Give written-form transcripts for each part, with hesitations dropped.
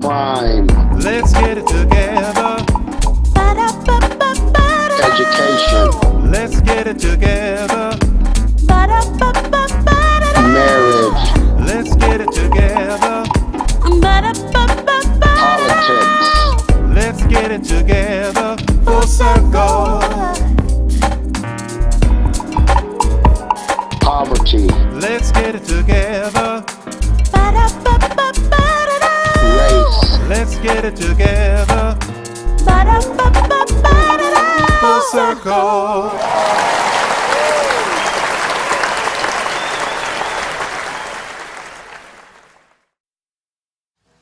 Crime. Let's get it together. Education. Let's get it together. Marriage. Let's get it together. Politics. Let's get it together. Full circle. Poverty. Let's get it together. Race. Let's get it together. Full circle.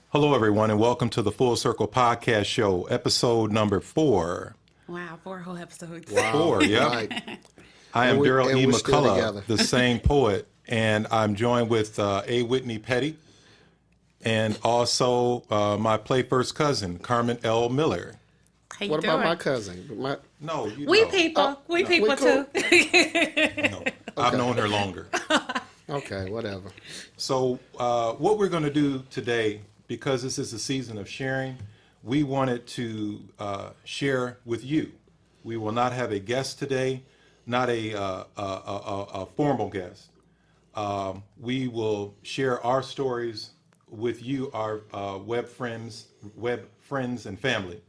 Hello, everyone, and welcome to the Full Circle Podcast Show, episode number 4. Wow, 4 whole episodes. Wow. 4, yeah. Right. I am Darryl E. we're still McCullough, together. the same poet, and I'm joined with A. Whitney Petty, and also my play first cousin, Carmen L. Miller. How you What doing? about my cousin? No, you We know. people. we no, people we too. No, I've known her longer. Okay, whatever. So what we're going to do today, because this is a season of sharing, we wanted to share with you. We will not have a guest today, not a formal guest. We will share our stories with you, our web friends and family.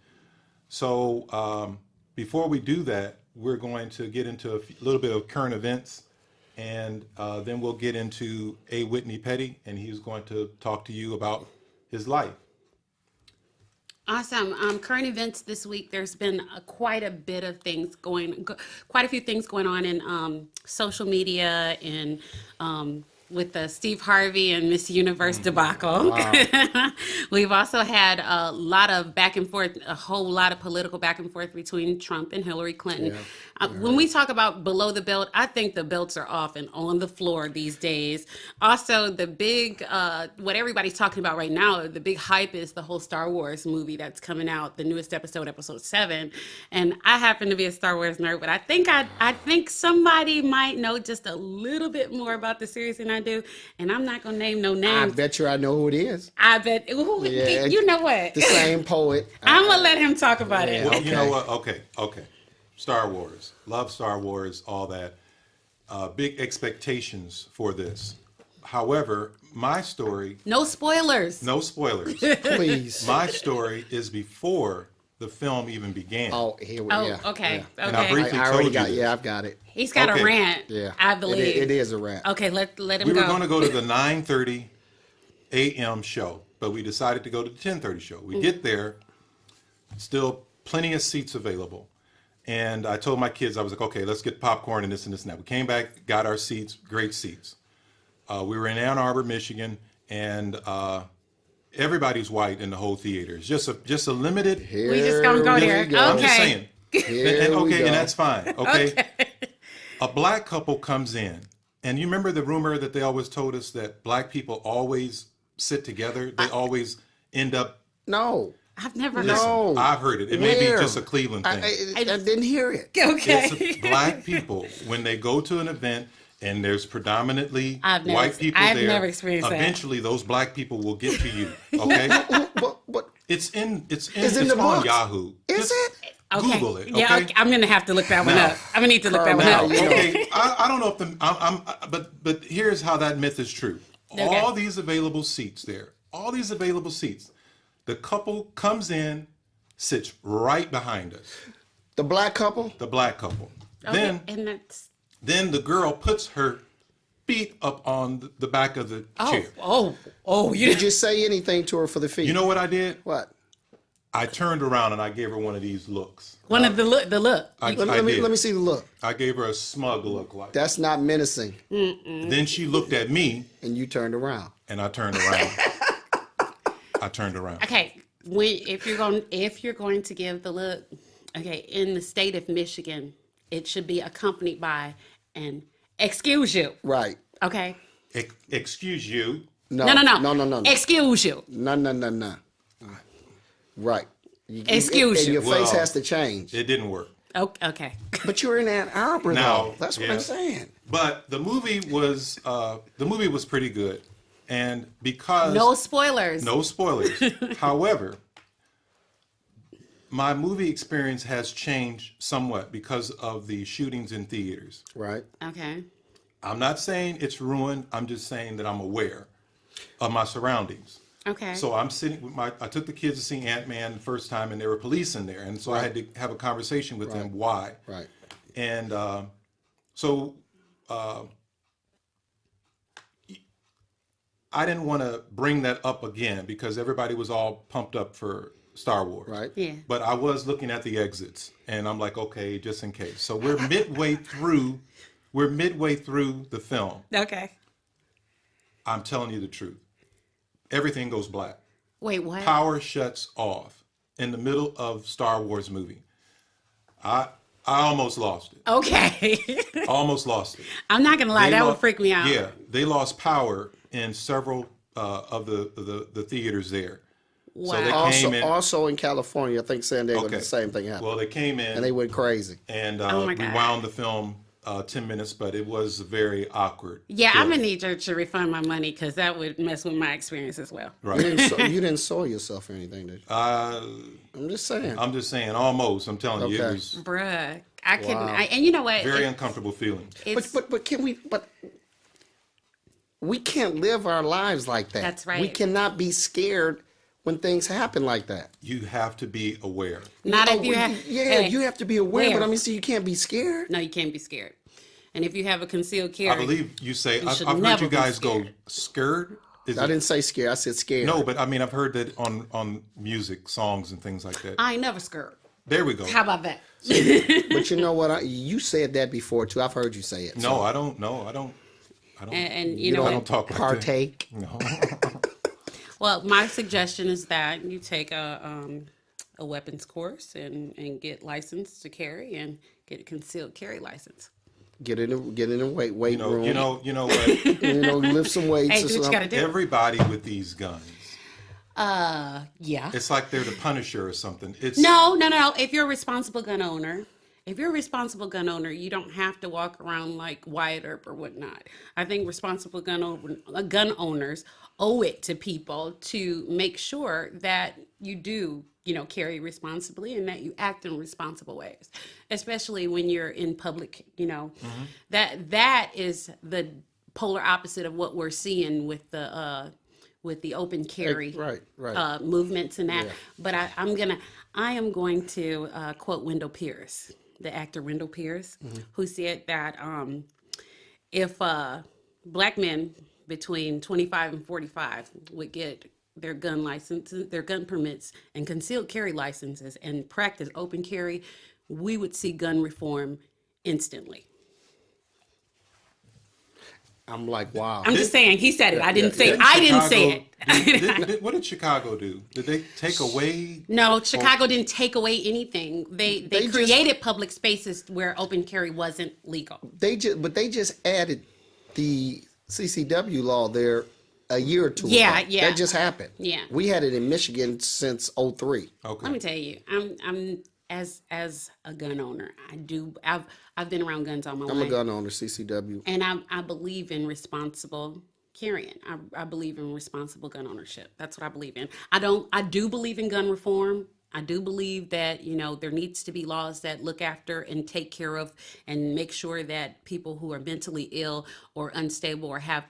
So before we do that, we're going to get into a little bit of current events, and then we'll get into A. Whitney Petty, and he's going to talk to you about his life. Awesome. Current events this week. There's been quite a bit of things quite a few things going on in social media and with the Steve Harvey and Miss Universe debacle. Wow. We've also had a lot of back and forth, a whole lot of political back and forth between Trump and Hillary Clinton. Yeah. When we talk about below the belt, I think the belts are off and on the floor these days. Also, the big, what everybody's talking about right now, the big hype is the whole Star Wars movie that's coming out, the newest episode, episode 7. And I happen to be a Star Wars nerd, but I think somebody might know just a little bit more about the series than I do. And I'm not gonna name no I names. bet you I know who it is. I bet. Ooh, Yeah, you know what? The same poet. I'm gonna let him talk about it. Yeah. Well, you Okay. know what? Okay. Star Wars. Love Star Wars, all that. Big expectations for this. However, my story, No spoilers. no spoilers. Please. My story is before the film even began. Oh, here we Oh, yeah. okay. Yeah. And I Okay. briefly I already told you got. this. Yeah, I've got it. He's got Okay. a rant. Yeah, I believe it is a rap. Okay, let him We go. were going to go to the 9:30 a.m. show, but we decided to go to the 10:30 show. We get there, still plenty of seats available. And I told my kids, I was like, okay, let's get popcorn and this and this and that. We came back, got our seats, great seats. We were in Ann Arbor, Michigan, and everybody's white in the whole theater. It's just a limited. Here We just gonna go we there. go. I'm just Okay. saying. Here And we okay, go. and that's fine. Okay. A black couple comes in, and you remember the rumor that they always told us that black people always sit together. They always end up. No. I've never heard. No. I've heard it. It may be Where? just a Cleveland thing. I didn't hear it. Okay. It's black people when they go to an event and there's predominantly I've never- white people I've there. never experienced that. Eventually, those black people will get to you. Okay, What? it's in it's the on books. Yahoo. Is it? Okay. Google it. Okay. Yeah, okay, I'm gonna have to look that one Now- up. I'm gonna need to look that one Now, up. you know- Okay, I don't know if but here's how that myth is true. Okay. All these available seats there, all these available seats. The couple comes in, sits right behind us. The black couple? The black couple. Okay, and that's Then the girl puts her feet up on the back of the chair. you Did you say anything to her for the feet? You know what I did? What? I turned around and I gave her one of these looks. one of the look. I Let did. me see the look. I gave her a smug look like. That's not menacing. Then she looked at me And you turned around. and I turned around. I turned around. Okay, if you're going to give the look, okay, in the state of Michigan, it should be accompanied by an excuse you. Right. Okay. Excuse you. No. No. Excuse you. No. Right. Excuse and you. your face Well, has to change. It didn't work. Okay. But you're in Ann Arbor, Now, though. That's what yeah. I'm saying. But the movie was pretty good. And because No spoilers. no spoilers. However, my movie experience has changed somewhat because of the shootings in theaters. Right. Okay. I'm not saying it's ruined. I'm just saying that I'm aware of my surroundings. Okay. So I'm sitting with I took the kids to see Ant-Man the first time, and there were police in there. And so I had to have a conversation with them why. Right. And so I didn't want to bring that up again because everybody was all pumped up for Star Wars. Right. Yeah. But I was looking at the exits, and I'm like, okay, just in case. So we're midway through. We're midway through the film. Okay. I'm telling you the truth. Everything goes black. Wait, what? Power shuts off in the middle of Star Wars movie. I almost lost it. Okay. Almost lost it. I'm not gonna lie, They that lo- would freak me out. Yeah, they lost power in several of the theaters there. Wow. So they Also, came in. also in California, I think San Diego, Okay. the same thing happened. Well, they came in and they went crazy. and Oh my we God. wound the film 10 minutes, but it was very awkward. Yeah, I'm film. gonna need you to refund my money because that would mess with my experience as well. You Right. didn't soil yourself or anything, did you? I'm just saying. I'm just saying, almost. I'm telling you, it Okay. was Bruh, I couldn't. Wow. And you know what? very uncomfortable feeling. It's, But can we? But we can't live our lives like that. That's right. We cannot be scared when things happen like that. You have to be aware. not Oh, if you have. Yeah, hey, you have to be aware. where? But I mean, so you can't be scared. No, you can't be scared. And if you have a concealed carry, I believe you say, You should I've heard never you be guys go scared. scared. Is I it- didn't say scared. I said scared. No, but I mean, I've heard that on music, songs, and things like that. I ain't never scared. There we go. How about that? But you know what? You said that before too. I've heard you say it. No, I don't. No, I don't. And you know I what? don't talk like Partake. that. No. Well, my suggestion is that you take a weapons course and get licensed to carry and get a concealed carry license. Get in a weight room. You know what? Lift some weights. Hey, or do what you something. gotta do. Everybody with these guns, Yeah. it's like they're the Punisher or something. It's No. If you're a responsible gun owner, you don't have to walk around like Wyatt Earp or whatnot. I think responsible gun owners owe it to people to make sure that you do, carry responsibly and that you act in responsible ways, especially when you're in public. That is the polar opposite of what we're seeing with the open carry Right. movements and that. Yeah. But I am going to quote Wendell Pierce, the actor Wendell Pierce, who said that if black men between 25 and 45 would get their gun licenses, their gun permits, and concealed carry licenses and practice open carry, we would see gun reform instantly. I'm like, wow. I'm just saying, he said it. I didn't say. Didn't I didn't say Chicago- it. what did Chicago do? Did they take away? No, Chicago didn't take away anything. They They just- created public spaces where open carry wasn't legal. They just added the CCW law there a year or two Yeah, ago. yeah. That just happened. Yeah. We had it in Michigan since 03. Okay. Let me tell you, I'm as a gun owner, I've been around guns all my I'm a life, gun owner, CCW. and I believe in responsible carrying. I believe in responsible gun ownership. That's what I believe in. I do believe in gun reform. I do believe that, there needs to be laws that look after and take care of and make sure that people who are mentally ill or unstable or have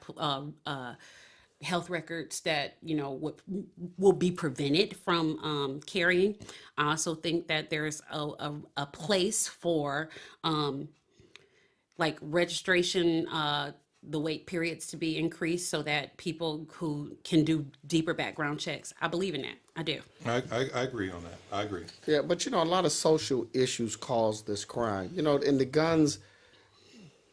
health records that, will be prevented from carrying. I also think that there's a place for like registration, the wait periods to be increased so that people who can do deeper background checks. I believe in that. I do. I agree on that. I agree. Yeah, but a lot of social issues cause this crime. And the guns,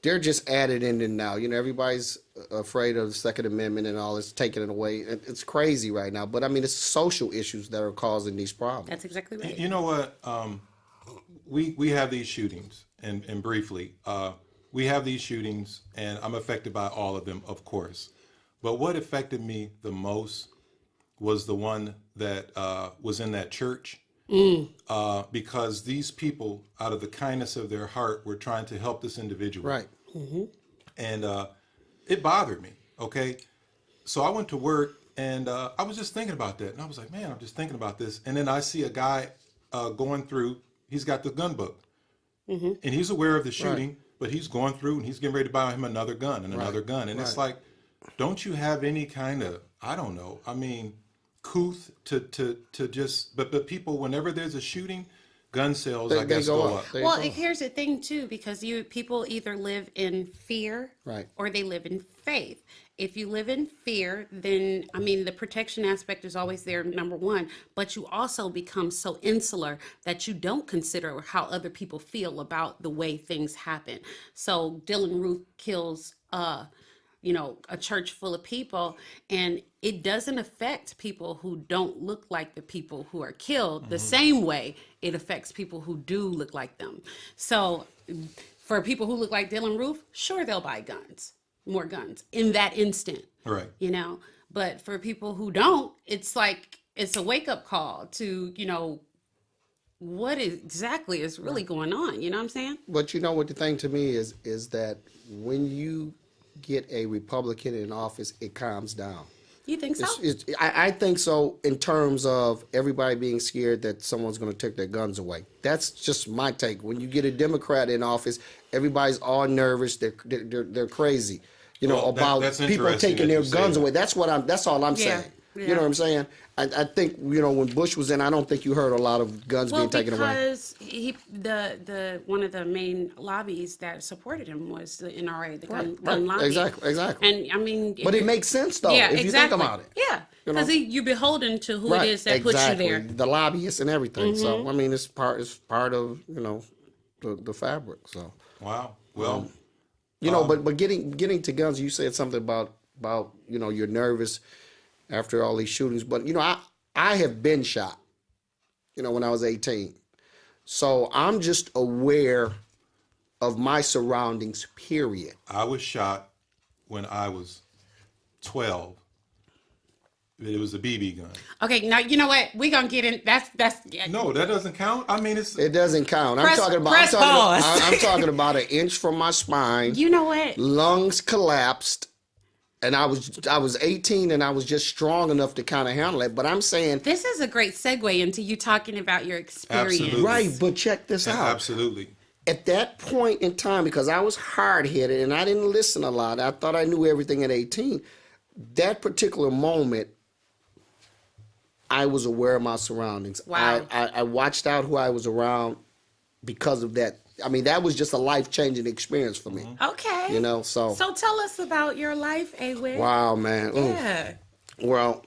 they're just added in and now. Everybody's afraid of the Second Amendment and all this, taking it away. It's crazy right now. But I mean, it's social issues that are causing these problems. That's exactly right. You know what? We have these shootings, and briefly, we have these shootings, and I'm affected by all of them, of course. But what affected me the most was the one that was in that church, because these people, out of the kindness of their heart, were trying to help this individual. Right. And it bothered me, okay? so I went to work, and I was just thinking about that. And I was like, man, I'm just thinking about this. And then I see a guy going through, he's got the gun book. And he's aware of the shooting, but he's going through and he's getting ready to buy him another gun and another gun. And it's like, don't you have any kind of, I don't know, I mean, couth to just, but people, whenever there's a shooting, gun sales, I guess, go up. Well, here's the thing too, because people either live in fear, or they live in faith. If you live in fear, then I mean the protection aspect is always there, number one. But you also become so insular that you don't consider how other people feel about the way things happen. So Dylan Roof kills a church full of people, and it doesn't affect people who don't look like the people who are killed the same way it affects people who do look like them. So for people who look like Dylan Roof, sure, they'll buy more guns in that instant. Right. But for people who don't, it's like, it's a wake-up call to, what exactly is really going on. You know what I'm saying? But what the thing to me is that when you get a Republican in office, it calms down. You think so? I think so, in terms of everybody being scared that someone's going to take their guns away. That's just my take. When you get a Democrat in office, everybody's all nervous. They're crazy, about that's people taking their guns away. That's all I'm saying. Yeah. You know what I'm saying? I think when Bush was in, I don't think you heard a lot of guns being taken away. Because the one of the main lobbies that supported him was the NRA, the gun lobby. Exactly. And I mean, But it makes sense though, if you think about it. Yeah, because you're beholden to who it is that puts you there. The lobbyists and everything. So I mean, it's part of the fabric. So wow. Well, but getting to guns, you said something about you're nervous after all these shootings. But, I have been shot, when I was 18. So I'm just aware of my surroundings, period. I was shot when I was 12. It was a BB gun. Okay, now you know what? We're going to get in. That's No, that doesn't count. I mean, it doesn't count. I'm talking about an inch from my spine. You know what? Lungs collapsed. And I was 18 and I was just strong enough to kind of handle it. But I'm saying, this is a great segue into you talking about your experience. Absolutely. Right, but check this out. Absolutely. At that point in time, because I was hard-headed and I didn't listen a lot, I thought I knew everything at 18. That particular moment, I was aware of my surroundings. Wow. I watched out who I was around because of that. I mean, that was just a life-changing experience for me. Okay. So tell us about your life, Away. Wow, man. Yeah. Well,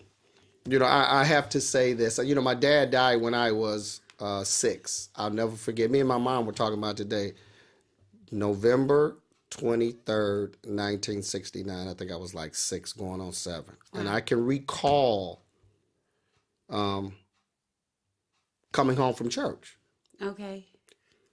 I have to say this. My dad died when I was 6. I'll never forget. Me and my mom were talking about today. November 23rd, 1969. I think I was like 6 going on 7. And I can recall coming home from church. Okay.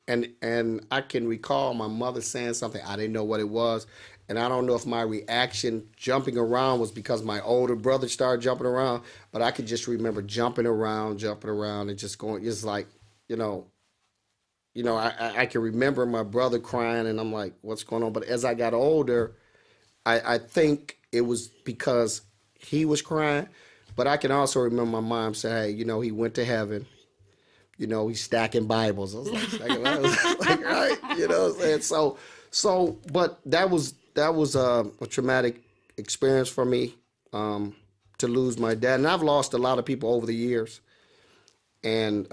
And I can recall my mother saying something. I didn't know what it was. And I don't know if my reaction jumping around was because my older brother started jumping around, but I could just remember jumping around and just going, it's like, I can remember my brother crying and I'm like, what's going on? But as I got older, I think it was because he was crying, but I can also remember my mom saying, hey, he went to heaven. He's stacking Bibles. I was like, right, what I'm saying? So, but that was a traumatic experience for me, to lose my dad. And I've lost a lot of people over the years. And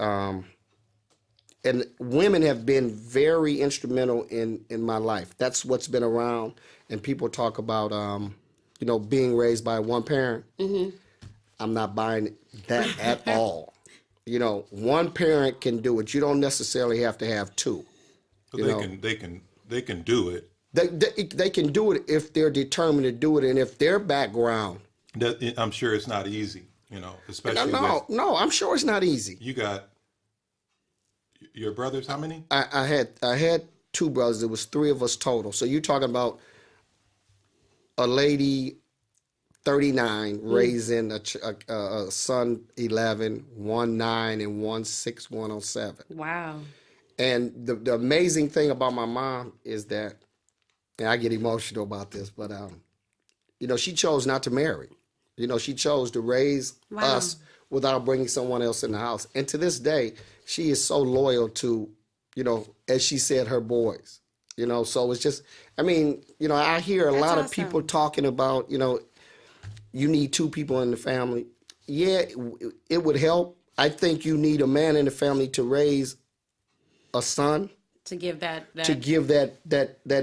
women have been very instrumental in my life. That's what's been around. And people talk about, being raised by one parent. Mm-hmm. I'm not buying that at all. One parent can do it. You don't necessarily have to have two. But they can do it. They can do it if they're determined to do it, and if their background. I'm sure it's not easy, especially. No, I'm sure it's not easy. You got your brothers. How many? I had 2 brothers. There was 3 of us total. So you're talking about a lady, 39, raising a son, 11, 1 9, and 1 6 going on 7. Wow. And the amazing thing about my mom is that, and I get emotional about this, but she chose not to marry. You know, she chose to raise Wow. us without bringing someone else in the house. And to this day, she is so loyal to, you know, as she said, her boys. You know, so it's just, I mean, you know, I hear a lot of people talking about, you know, you need two people in the family. Yeah, it would help. I think you need a man in the family to raise a son, to give that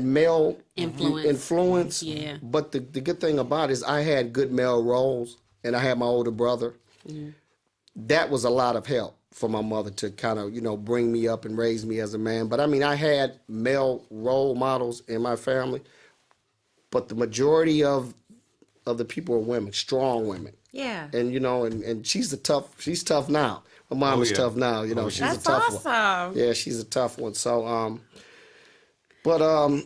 male influence. Yeah. But the good thing about it is I had good male roles, and I had my older brother. That was a lot of help for my mother to kind of, you know, bring me up and raise me as a man. But I mean, I had male role models in my family, but the majority of the people are women, strong women. Yeah. And you know, and she's tough now. My mom is tough now. You know, she's a tough one. Awesome. Yeah, she's a tough one. So,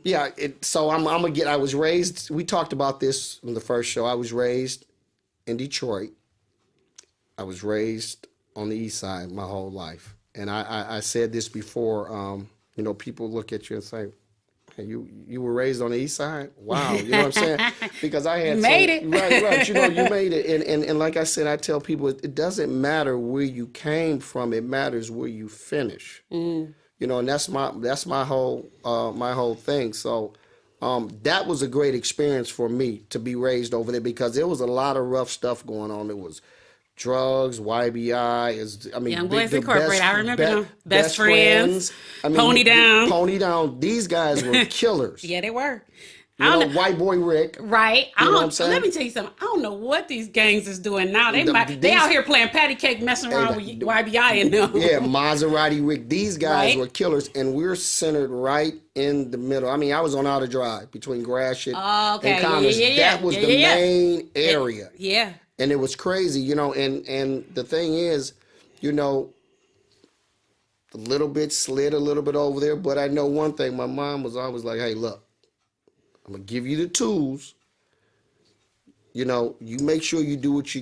yeah. So I'm gonna get. I was raised. We talked about this in the first show. I was raised in Detroit. I was raised on the East Side my whole life, and I said this before. You know, people look at you and say, "Hey, you were raised on the East Side? Wow!" You know what I'm saying? Because I had made it. right. You know, you made it, and like I said, I tell people it doesn't matter where you came from; it matters where you finish. You know, and that's my whole thing. So. That was a great experience for me to be raised over there because there was a lot of rough stuff going on. It was drugs, YBI, Young Boys Incorporated. I remember them. Best friends. Pony Down. These guys were killers. Yeah, they were. You know, White Boy Rick. Right. You know what I'm saying? Let me tell you something. I don't know what these gangs is doing now. They out here playing patty cake, messing around with YBI and them. Yeah, Maserati Rick. These guys were killers, and we're centered right in the middle. I mean, I was on Outer Drive between Gratiot and Commerce. That was the main area. Yeah. And it was crazy, you know, and the thing is, you know, a little bit slid a little bit over there, but I know one thing. My mom was always like, hey, look, I'm going to give you the tools. You know, you make sure you do what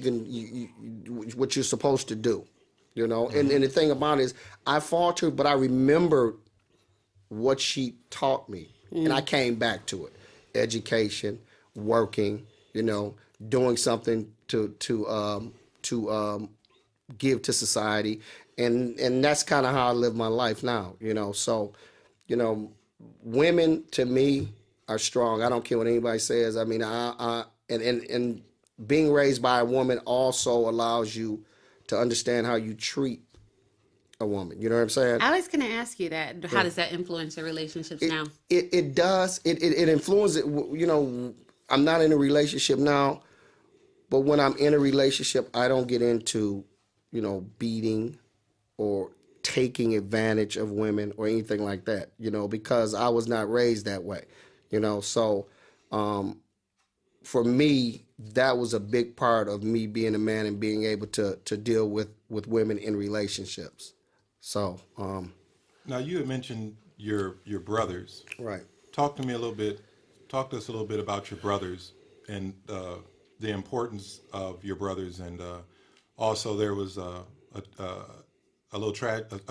what you're supposed to do, you know. And the thing about it is I faltered, but I remembered what she taught me. And I came back to it. Education, working, you know, doing something to give to society, and that's kind of how I live my life now, you know. So, you know, women to me are strong. I don't care what anybody says. I mean, and being raised by a woman also allows you to understand how you treat a woman. You know what I'm saying? I was going to ask you that. How does that influence your relationships now? It does. It influences it. You know, I'm not in a relationship now. But when I'm in a relationship, I don't get into, you know, beating or taking advantage of women or anything like that, you know, because I was not raised that way, you know. So for me, that was a big part of me being a man and being able to deal with women in relationships. So. Now, you had mentioned your brothers. Right. Talk to us a little bit about your brothers and the importance of your brothers, and also there was a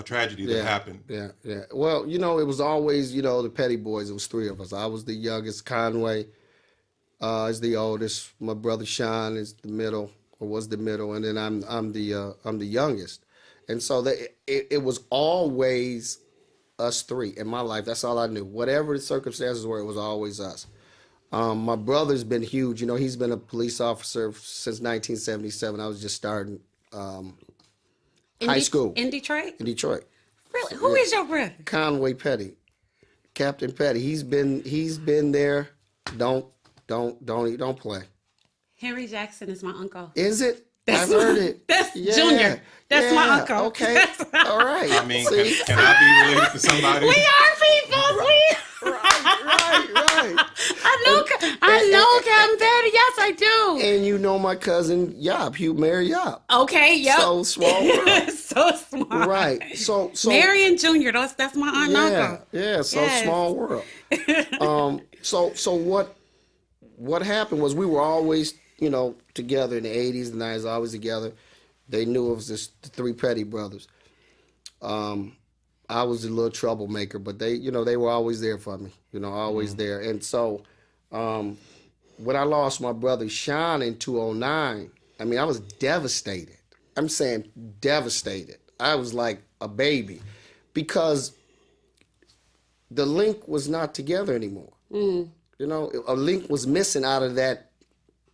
tragedy that happened. Yeah. Well, you know, it was always, you know, the petty boys. It was three of us. I was the youngest. Conway is the oldest. My brother Sean is the middle, or was the middle, and then I'm the youngest. And so it was always us three in my life. That's all I knew. Whatever the circumstances were, it was always us. My brother's been huge. You know, he's been a police officer since 1977. I was just starting high school. In Detroit? In Detroit. Really? Who is your brother? Conway Petty. Captain Petty. He's been there. Don't play. Henry Jackson is my uncle. Is it? I've heard it. That's Junior. That's my uncle. Okay. All right. I mean, can I be related to somebody? We are people. Right. I know Captain Petty. Yes, I do. And you know my cousin Yop, Hugh Mary Yop. Okay, yep. So small world. So small. Right. So Mary and Junior, that's my aunt and uncle. Yeah, so Yes. small world. So what happened was we were always, you know, together in the 80s and 90s, always together. They knew it was just the three Petty brothers. I was a little troublemaker, but they, you know, they were always there for me, you know, always there. And so when I lost my brother Sean in 2009, I mean, I was devastated. I'm saying devastated. I was like a baby because the link was not together anymore. You know, a link was missing out of that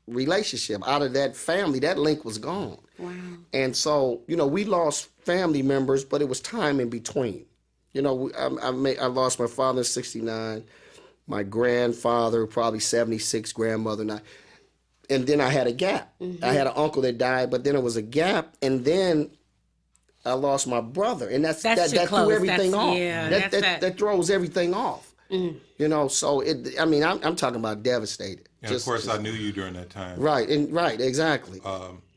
relationship, out of that family. That link was gone. Wow. And so, you know, we lost family members, but it was time in between. You know, I lost my father in 69, my grandfather, probably 76, grandmother 9. And then I had a gap. I had an uncle that died, but then it was a gap. And then I lost my brother. And that threw everything off. Yeah, that throws everything off. You know, so I'm talking about devastated. And of course, I knew you during that time. Right, exactly.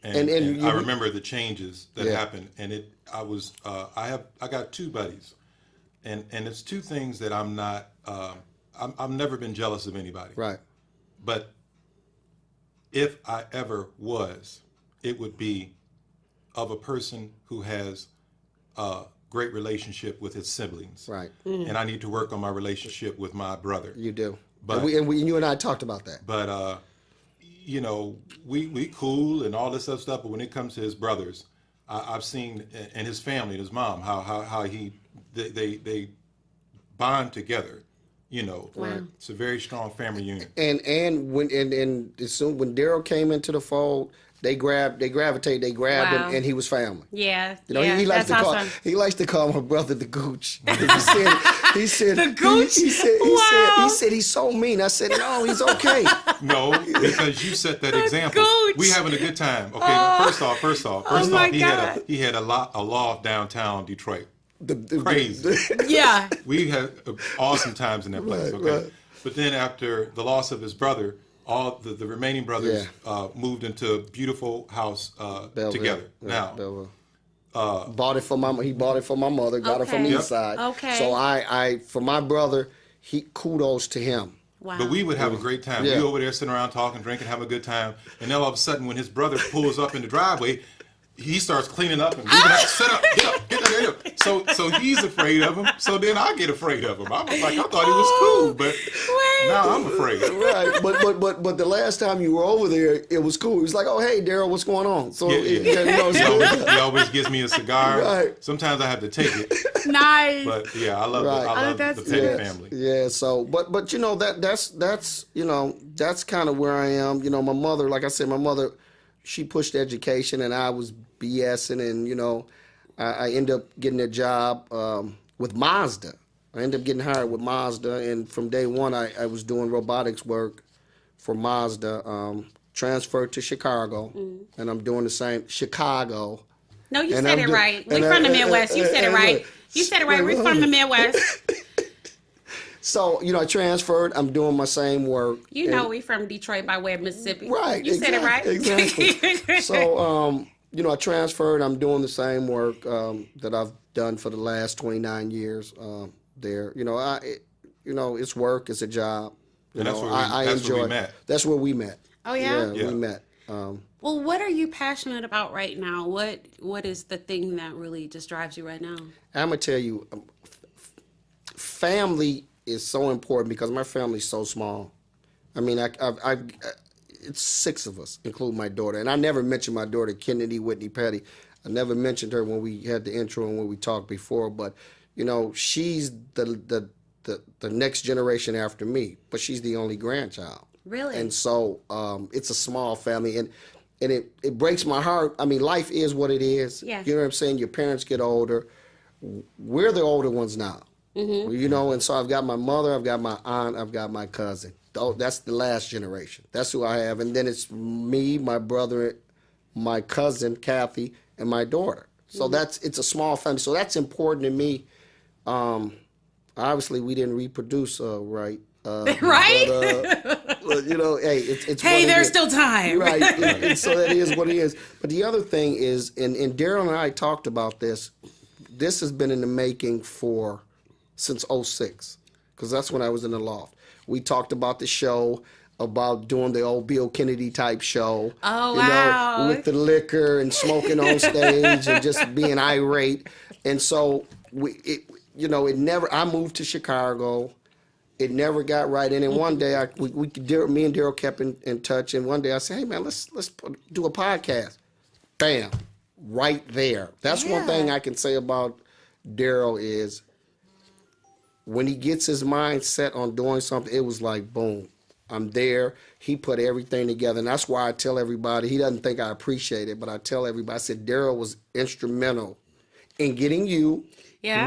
And I remember the changes that happened. And I got two buddies, and it's two things that I'm not. I've never been jealous of anybody. Right. But if I ever was, it would be of a person who has a great relationship with his siblings. Right. And I need to work on my relationship with my brother. You do. But you and I talked about that. But you know, we cool and all this other stuff. But when it comes to his brothers, I've seen, and his family, and his mom, how they bond together. You know, it's a very strong family unit. And when Darryl came into the fold, they grabbed him, and he was family. Yeah. You know, he likes to call my brother the Gooch. He said the Gooch. He said he's so mean. I said no, he's okay. No, because you set that example. Gooch. We having a good time. Okay, first off, he had a loft downtown Detroit. Crazy. Yeah. We had awesome times in that place. Okay, but then after the loss of his brother, all the remaining brothers moved into a beautiful house together. Now, bought it for my mother, got it from the east side. Okay. So I for my brother, kudos to him. Wow. But we would have a great time. Yeah. We over there sitting around talking, drinking, having a good time, and then all of a sudden, when his brother pulls up in the driveway, he starts cleaning up and we have to sit up, get up. So he's afraid of him. So then I get afraid of him. I was like, I thought he was cool, but now I'm afraid. Right, but the last time you were over there, it was cool. He was like, oh hey Darryl, what's going on? So he always gives me a cigar. Right. Sometimes I have to take it. Nice. But yeah, I love the Petty family. Yeah. So but you know that's you know that's kind of where I am. You know, my mother, like I said, she pushed education and I was BSing, and you know, I ended up getting a job with Mazda. I ended up getting hired with Mazda, and from day one I was doing robotics work for Mazda. Transferred to Chicago, and I'm doing the same. Chicago. No, you said it right. We're from the Midwest. You said it right. You said it right. We're from the Midwest. So, you know, I transferred. I'm doing my same work. You know, we from Detroit by way of Mississippi. Right. You said it right. Exactly. So, you know, I transferred. I'm doing the same work that I've done for the last 29 years there. You know, it's work. It's a job. And that's where we met. That's where we met. Oh, yeah? Yeah, we met. Well, what are you passionate about right now? What is the thing that really just drives you right now? I'm going to tell you, family is so important because my family's so small. I mean, it's 6 of us, including my daughter. And I never mentioned my daughter, Kennedy Whitney Petty. I never mentioned her when we had the intro and when we talked before. But, you know, she's the next generation after me. But she's the only grandchild. Really? And so it's a small family. And it breaks my heart. I mean, life is what it is. Yeah. You know what I'm saying? Your parents get older. We're the older ones now. Mm-hmm. You know, and so I've got my mother, I've got my aunt, I've got my cousin. That's the last generation. That's who I have. And then it's me, my brother, my cousin, Kathy, and my daughter. So it's a small family. So that's important to me. Obviously, we didn't reproduce right. Right? But, you know, hey, it's hey, there's still time. Right. And so that is what it is. But the other thing is, and Darryl and I talked about this, this has been in the making since 06, because that's when I was in the loft. We talked about the show, about doing the old Bill Kennedy type show. Oh, you wow. know, with the liquor and smoking on stage and just being irate. And so, I moved to Chicago, it never got right. And then one day, me and Darryl kept in touch. And one day I said, hey, man, let's do a podcast. Bam, right there. That's one thing I can say about Darryl is when he gets his mind set on doing something, it was like, boom, I'm there. He put everything together. And that's why I tell everybody, he doesn't think I appreciate it, but I tell everybody, I said, Darryl was instrumental in getting you,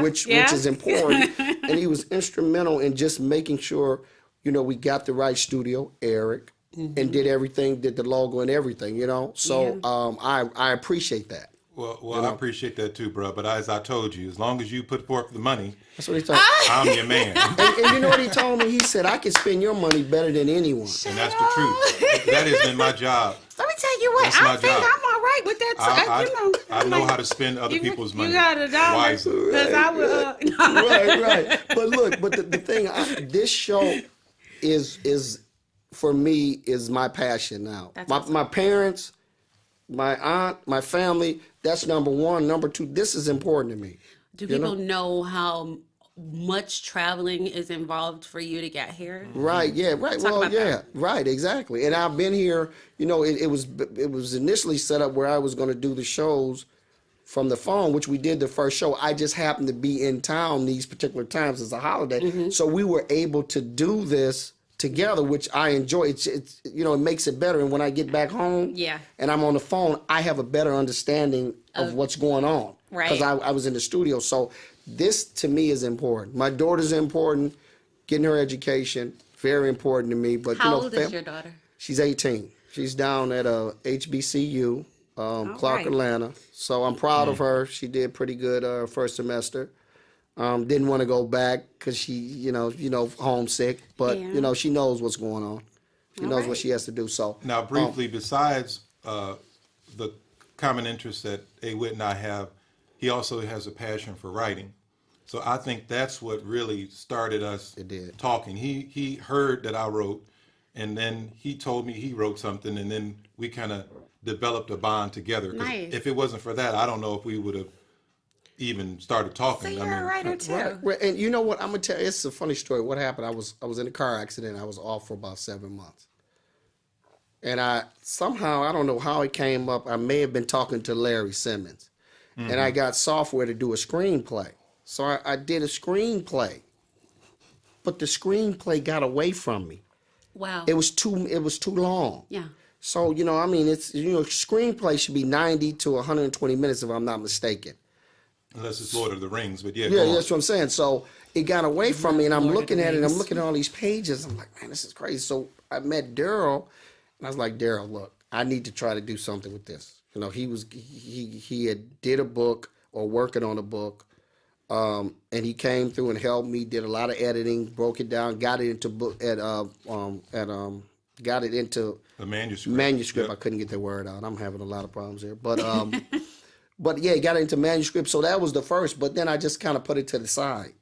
which is important. And he was instrumental in just making sure, we got the right studio, Eric, and did everything, did the logo and everything, So I appreciate that. Well, I appreciate that too, bro. But as I told you, as long as you put forth the money, that's what he told me. I'm your man. And you know what he told me? He said, I can spend your money better than anyone. And that's the truth. That has been my job. Let me tell you what, I think I'm all right with that. I know how to spend other people's money You got $1. wisely. Because I would. Right. But look, the thing, this show is for me, is my passion now. My parents, my aunt, my family, that's number one. Number two, this is important to me. Do people know how much traveling is involved for you to get here? Right, yeah, right. Well, yeah, right, exactly. And I've been here, it was initially set up where I was going to do the shows from the phone, which we did the first show. I just happened to be in town these particular times as a holiday. So we were able to do this together, which I enjoy. It's it makes it better. And when I get back home and I'm on the phone, I have a better understanding of what's going on. Right. Because I was in the studio. So this to me is important. My daughter's important. Getting her education, very important to me. But how old is your daughter? She's 18. She's down at HBCU, Clark, Atlanta. So I'm proud of her. She did pretty good first semester. Didn't want to go back because she, homesick. But she knows what's going on. She knows what she has to do. So now, briefly, besides the common interest that A. Whit and I have, he also has a passion for writing. So I think that's what really started us talking. He heard that I wrote, and then he told me he wrote something, and then we kind of developed a bond together. Nice. If it wasn't for that, I don't know if we would have even started talking. So you're a writer too. Right. And you know what? I'm gonna tell you, it's a funny story. What happened? I was in a car accident. I was off for about 7 months. And I don't know how it came up. I may have been talking to Larry Simmons. And I got software to do a screenplay. So I did a screenplay. But the screenplay got away from me. Wow. It was too long. Yeah. So, it's screenplay should be 90 to 120 minutes if I'm not mistaken. Unless it's Lord of the Rings, but yeah, that's what I'm saying. So it got away from me, and I'm looking at it, and I'm looking at all these pages. I'm like, man, this is crazy. So I met Darryl, and I was like, Darryl, look, I need to try to do something with this. He had did a book or working on a book, and he came through and helped me. Did a lot of editing, broke it down, got it into got it into the manuscript. Yep. I couldn't get the word out. I'm having a lot of problems here, but. But yeah, got into manuscript, so that was the first. But then I just kind of put it to the side,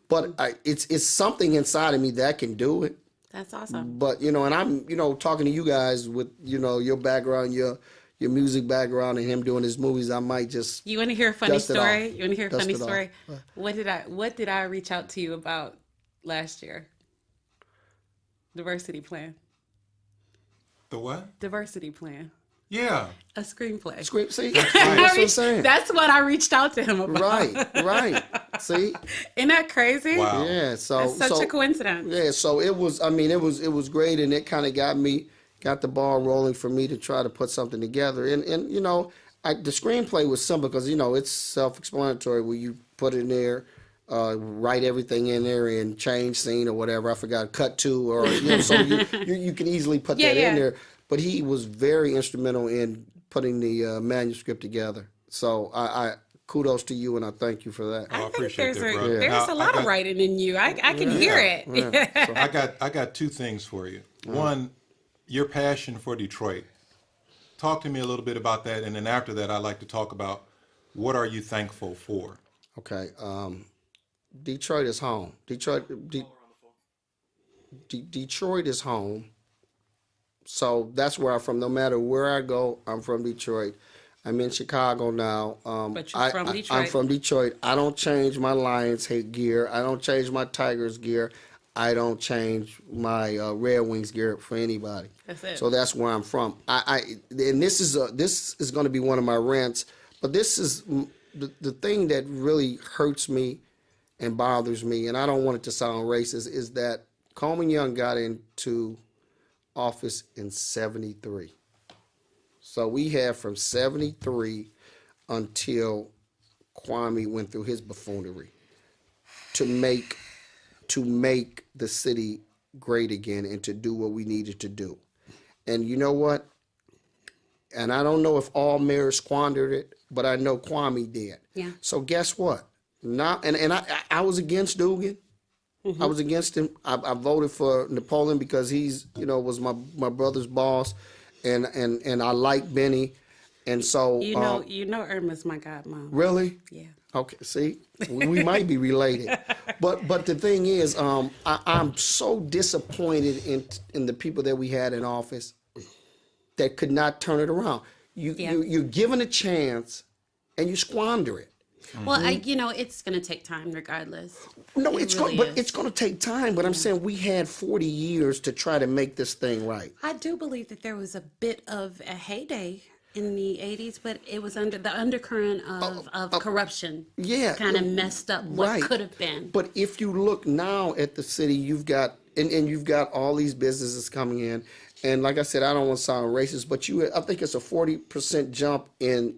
But it's something inside of me that can do it. That's awesome. But and I'm talking to you guys with your background, your music background, and him doing his movies. I might just. You want to hear a funny story? You want to hear a funny story? What did I reach out to you about last year? Diversity plan. The what? Diversity plan. Yeah. A screenplay. See? That's what I'm saying. That's what I reached out to him about. Right. See? Isn't that crazy? Wow. Yeah. That's such a coincidence. Yeah. So it was, it was great, and it kind of got the ball rolling for me to try to put something together. And the screenplay was simple because, it's self-explanatory where you put it in there, write everything in there and change scene or whatever. I forgot, cut to, or, so you can easily put that in there. But he was very instrumental in putting the manuscript together. So I kudos to you, and I thank you for that. I think there's a lot of writing in you. I can hear it. Yeah. So I got two things for you. One, your passion for Detroit. Talk to me a little bit about that, and then after that, I'd like to talk about what are you thankful for. Okay. Detroit is home. Detroit is home. So that's where I'm from. No matter where I go, I'm from Detroit. I'm in Chicago now. But you're from Detroit. I'm from Detroit. I don't change my Lions gear. I don't change my Tigers gear. I don't change my Red Wings gear for anybody. That's it. So that's where I'm from. And this is going to be one of my rants, but this is the thing that really hurts me and bothers me, and I don't want it to sound racist, is that Coleman Young got into office in 73. So we had from 73 until Kwame went through his buffoonery to make the city great again and to do what we needed to do. And you know what? And I don't know if all mayors squandered it, but I know Kwame did. Yeah. So guess what? Now, and I was against Dugan. I was against him. I voted for Napoleon because he's, was my brother's boss, and I like Benny, and so Irma's my godmom. Really? Yeah. Okay. See, we might be related, but the thing is, I'm so disappointed in the people that we had in office that could not turn it around. You're given a chance, and you squander it. Well, it's going to take time regardless. No, it's going to take time. But I'm saying we had 40 years to try to make this thing right. I do believe that there was a bit of a heyday in the 80s, but it was under the undercurrent of corruption. Yeah, kind of messed up what could have been. But if you look now at the city, you've got and you've got all these businesses coming in, and like I said, I don't want to sound racist, but I think it's a 40% jump in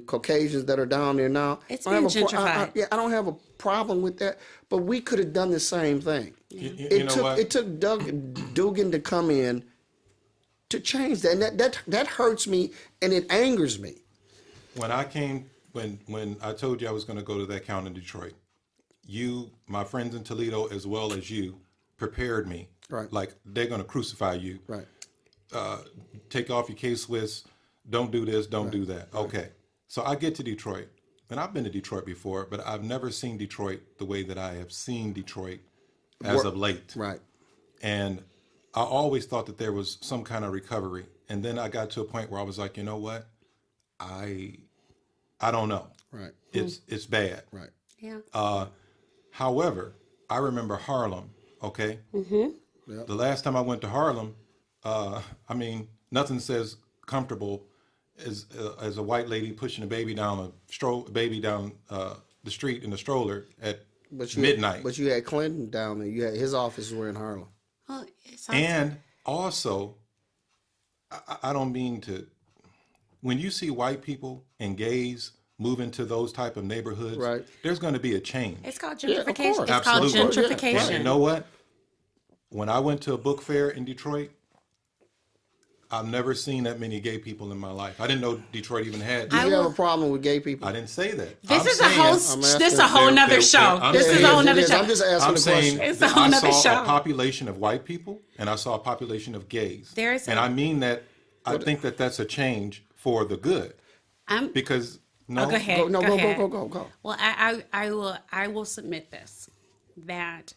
Caucasians that are down there now. It's been gentrified. I don't have a problem with that, but we could have done the same thing. It took Dugan to come in to change that, and that hurts me and it angers me. When I told you I was going to go to that count in Detroit, my friends in Toledo, as well as you, prepared me. Right. Like they're going to crucify you. Right. Take off your K-Swiss. Don't do this. Don't do that. Right. Okay. So I get to Detroit, and I've been to Detroit before, but I've never seen Detroit the way that I have seen Detroit as of late. Right. And I always thought that there was some kind of recovery. And then I got to a point where I was like, you know what? I don't know. Right. It's bad. Right. Yeah. However, I remember Harlem, okay? Mm-hmm. Yep. The last time I went to Harlem, nothing says comfortable as a white lady pushing a baby down the street in a stroller at midnight. But you had Clinton down there. His offices were in Harlem. Well, and also, I don't mean to. When you see white people and gays move into those type of neighborhoods, right, there's going to be a change. It's called gentrification. Yeah, it's called gentrification. And you know what? When I went to a book fair in Detroit, I've never seen that many gay people in my life. I didn't know Detroit even had. Do you have a problem with gay people? I didn't say that. This is a whole nother show. This is a whole nother show. I'm just asking a question. It's a whole nother show. I saw a population of white people, and I saw a population of gays. I mean that. I think that that's a change for the good. Because no. Go ahead. Go. Well, I will submit this, that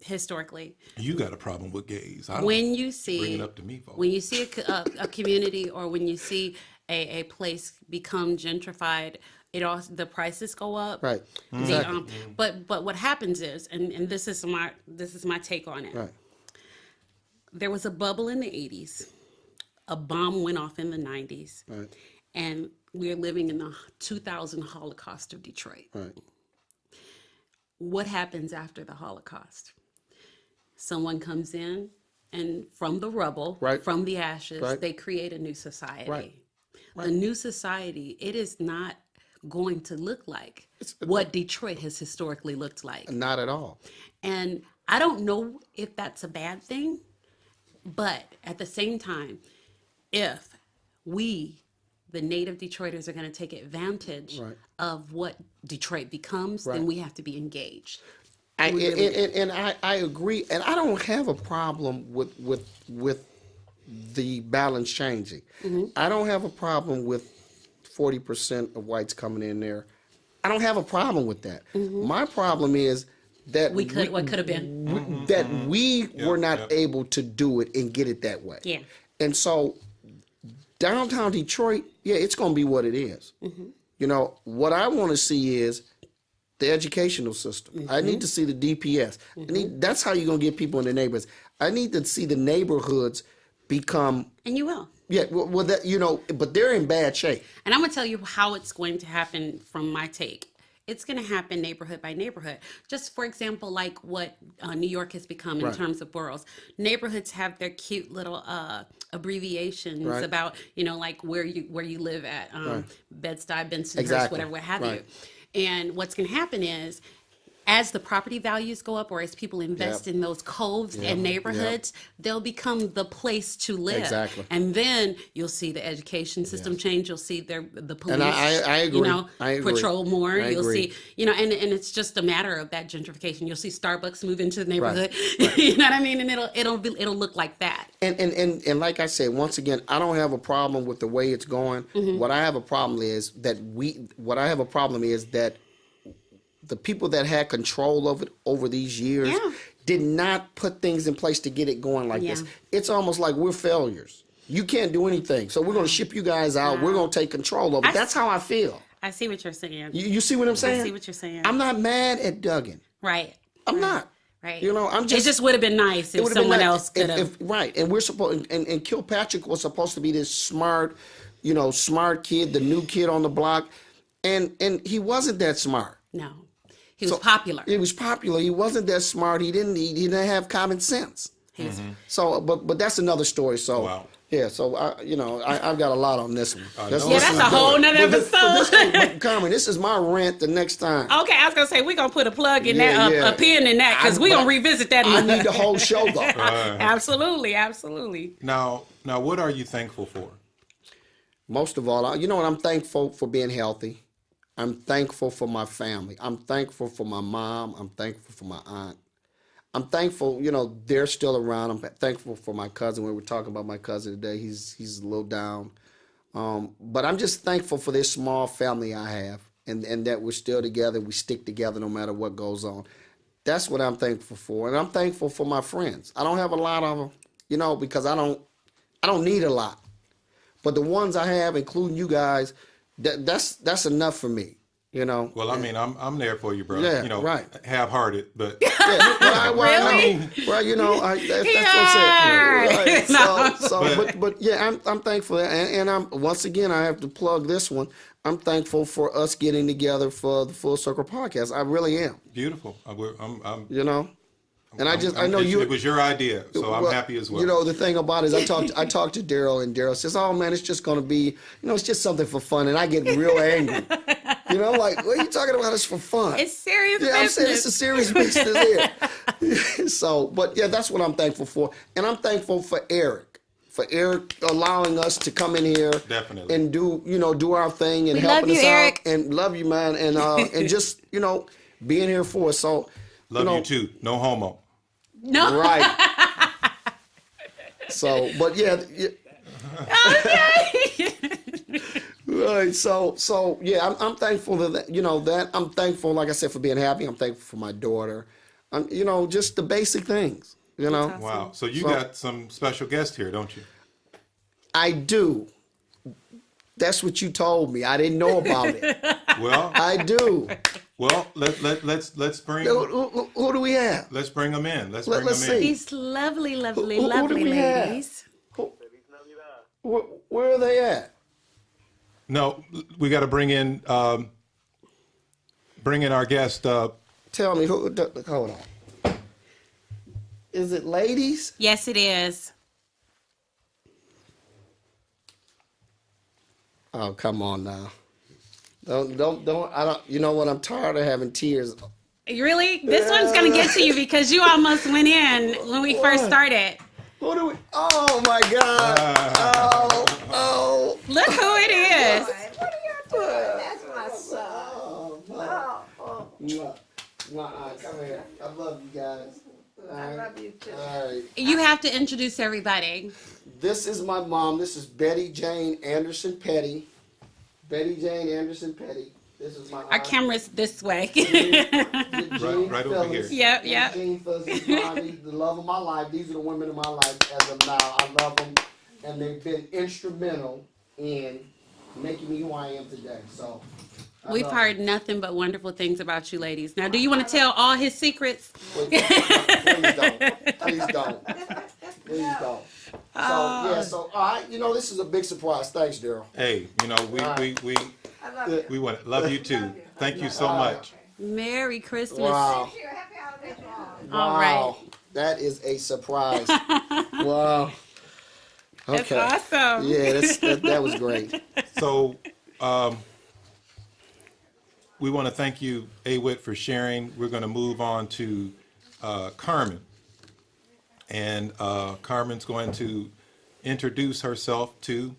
historically, you got a problem with gays. When you see bring it up to me, folks. When you see a community, or when you see a place become gentrified, the prices go up. Right. Exactly. But what happens is, and this is my take on it. Right. There was a bubble in the 80s. A bomb went off in the 90s. Right. And we're living in the 2000 Holocaust of Detroit. Right. What happens after the Holocaust? Someone comes in, and from the rubble, right, from the ashes, right, they create a new society. Right. The new society, it is not going to look like what Detroit has historically looked like. Not at all. And I don't know if that's a bad thing, but at the same time, if we, the native Detroiters, are going to take advantage of what Detroit becomes, then we have to be engaged. I agree, and I don't have a problem with the balance changing. Mm-hmm. I don't have a problem with 40% of whites coming in there. I don't have a problem with that. Mm-hmm. My problem is that what could have been that we were not able to do it and get it that way. Yeah, and so downtown Detroit, it's going to be what it is. Mm-hmm. What I want to see is the educational system. I need to see the DPS. That's how you're going to get people in the neighborhoods. I need to see the neighborhoods become. And you will. Yeah, well, that, but they're in bad shape. And I'm going to tell you how it's going to happen from my take. It's going to happen neighborhood by neighborhood. Just for example, like what New York has become in terms of boroughs. Neighborhoods have their cute little abbreviations about, like where you live at, Bed-Stuy, Bensonhurst, whatever, what have you. And what's going to happen is, as the property values go up, or as people invest in those coves and neighborhoods, they'll become the place to live. Exactly. And then you'll see the education system change. You'll see the police, And I agree. I agree. patrol more. I You'll agree. see, and it's just a matter of that gentrification. You'll see Starbucks move into the neighborhood. You know what I mean? And it'll look like that. And like I said, once again, I don't have a problem with the way it's going. What I have a problem is that the people that had control of it over these years did not put things in place to get it going like this. It's almost like we're failures. You can't do anything. So we're going to ship you guys out. We're going to take control of it. That's how I feel. I see what you're saying. You see what I'm saying? I see what you're saying. I'm not mad at Duggan. Right. I'm not. Right. I'm just. It just would have been nice if someone else could have. Right. And we're supposed. And Kilpatrick was supposed to be this smart, smart kid, the new kid on the block, and he wasn't that smart. No. He was popular. He was popular. He wasn't that smart. He didn't have common sense. So, but that's another story. So, yeah. So I've got a lot on this one. That's a whole nother episode. But Carmen, this is my rant the next time. Okay, I was gonna say we're gonna put a plug in a pin in that because we're gonna revisit that. I need the whole show though. Absolutely. Now, what are you thankful for? Most of all, I'm thankful for being healthy. I'm thankful for my family. I'm thankful for my mom. I'm thankful for my aunt. I'm thankful, they're still around. I'm thankful for my cousin. We were talking about my cousin today. He's a little down. But I'm just thankful for this small family I have and that we're still together. We stick together no matter what goes on. That's what I'm thankful for. And I'm thankful for my friends. I don't have a lot of them, because I don't need a lot. But the ones I have, including you guys, that's enough for me, Well, I mean, I'm there for you, bro. Yeah, right. Half-hearted, but Really? That's what I'm saying. Right. But yeah, I'm thankful, and I'm once again I have to plug this one. I'm thankful for us getting together for the Full Circle podcast. I really am. Beautiful. And I know you. It was your idea, so I'm happy as well. The thing about it is I talked to Darryl, and Darryl says, "Oh man, it's just going to be, it's just something for fun." And I get real angry. Like, what are you talking about? It's for fun. It's serious business. I'm saying it's a serious business here. So, but yeah, that's what I'm thankful for, and I'm thankful for Eric allowing us to come in here, definitely, and do our thing and helping us out. And love you, man, and just being here for us. So. Love you too. No homo. No. Right. So, but yeah. Okay. Right. So yeah, I'm thankful that I'm thankful, like I said, for being happy. I'm thankful for my daughter. Just the basic things. Awesome. Wow. So you got some special guests here, don't you? I do. That's what you told me. I didn't know about it. Well, I do. Well, let's bring. Who do we have? Let's bring them in. Let's see. These lovely Who do we ladies. Where are they at? No, we got to bring in our guest. Tell me who. Hold on. Is it ladies? Yes, it is. Oh, come on now. Don't. I don't. You know what? I'm tired of having tears. Really? This one's going to get to you because you almost went in when we first started. Who do we? Oh my God! Oh! Look who it is. What are y'all doing? That's my son. Come here. I love you guys. I love you too. All right. You have to introduce everybody. This is my mom. This is Betty Jane Anderson Petty. Betty Jane Anderson Petty. This is my Our aunt. camera's this way. Right over here. Yep. Jean Phillips is the love of my life. These are the women of my life as of now. I love them, and they've been instrumental in making me who I am today. So, We've heard nothing but wonderful things about you ladies. Now, do you want to tell all his secrets? Please don't. Please don't. Please don't. So all right, this is a big surprise. Thanks, Darryl. Hey, we love you too. Thank you so much. Merry Christmas. Wow. Happy holidays to all. All Wow. right. That is a surprise. Wow. That's Okay. awesome. Yeah, that was great. So, we want to thank you, Awit, for sharing. We're going to move on to Carmen. And Carmen's going to introduce herself to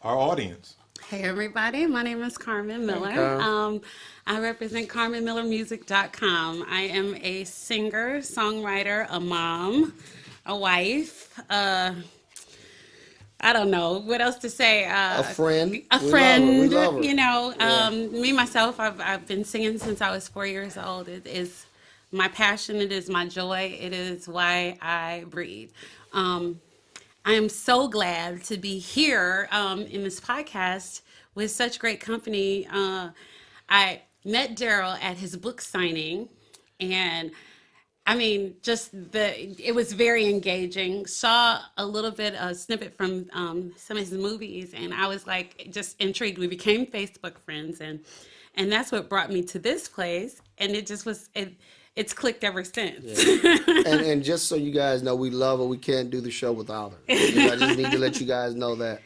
our audience. Hey everybody, my name is Carmen Miller. Carmen. I represent CarmenMillerMusic.com. I am a singer, songwriter, a mom, a wife. I don't know what else to say. A friend. A We friend. love her. Yeah. Me myself, I've been singing since I was 4 years old. It is my passion. It is my joy. It is why I breathe. I am so glad to be here in this podcast with such great company. I met Darryl at his book signing, and I mean, it was very engaging. Saw a little bit, a snippet from some of his movies, and I was like just intrigued. We became Facebook friends, and that's what brought me to this place. And it just was it's clicked ever since. Yeah. and just so you guys know, we love her. We can't do the show without her. I just need to let you guys know that.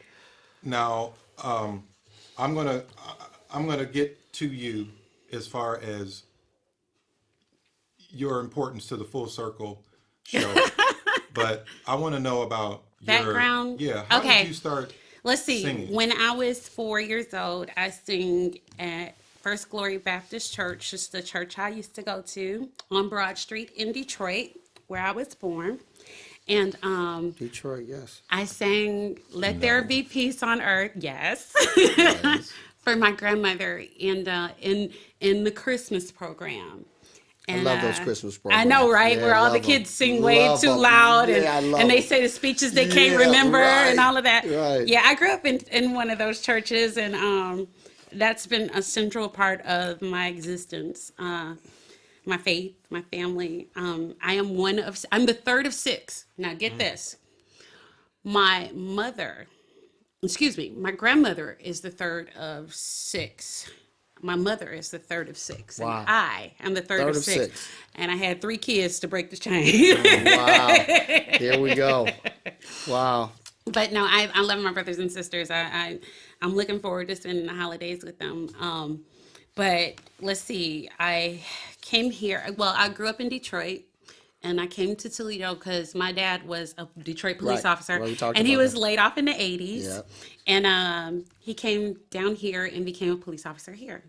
Now, I'm gonna get to you as far as your importance to the Full Circle show, but I want to know about Background? How Okay. did you start? Let's see. Singing. When I was 4 years old, I sang at First Glory Baptist Church, just the church I used to go to on Broad Street in Detroit, where I was born. And Detroit, yes. I sang "Let There Be Peace on Earth," yes, for my grandmother in the Christmas program. I love those Christmas programs. I know, right? Yeah, Where all the love kids them. sing way Love too them. loud, Yeah, I love and they them. say the speeches they can't Yeah, remember right, and all of that. right. Yeah, I grew up in one of those churches, and that's been a central part of my existence, my faith, my family. I'm the third of six. Now get this. My grandmother is the third of six. My mother is the third of six. Wow. And I am the third of six. six. And I had 3 kids to break the chain. Wow. Here we go. Wow. But no, I love my brothers and sisters. I'm looking forward to spending the holidays with them. But let's see. I came here. Well, I grew up in Detroit. And I came to Toledo because my dad was a Detroit police Right. officer, Well, we talked and he about was that. laid off in the 80s. Yeah. And he came down here and became a police officer here.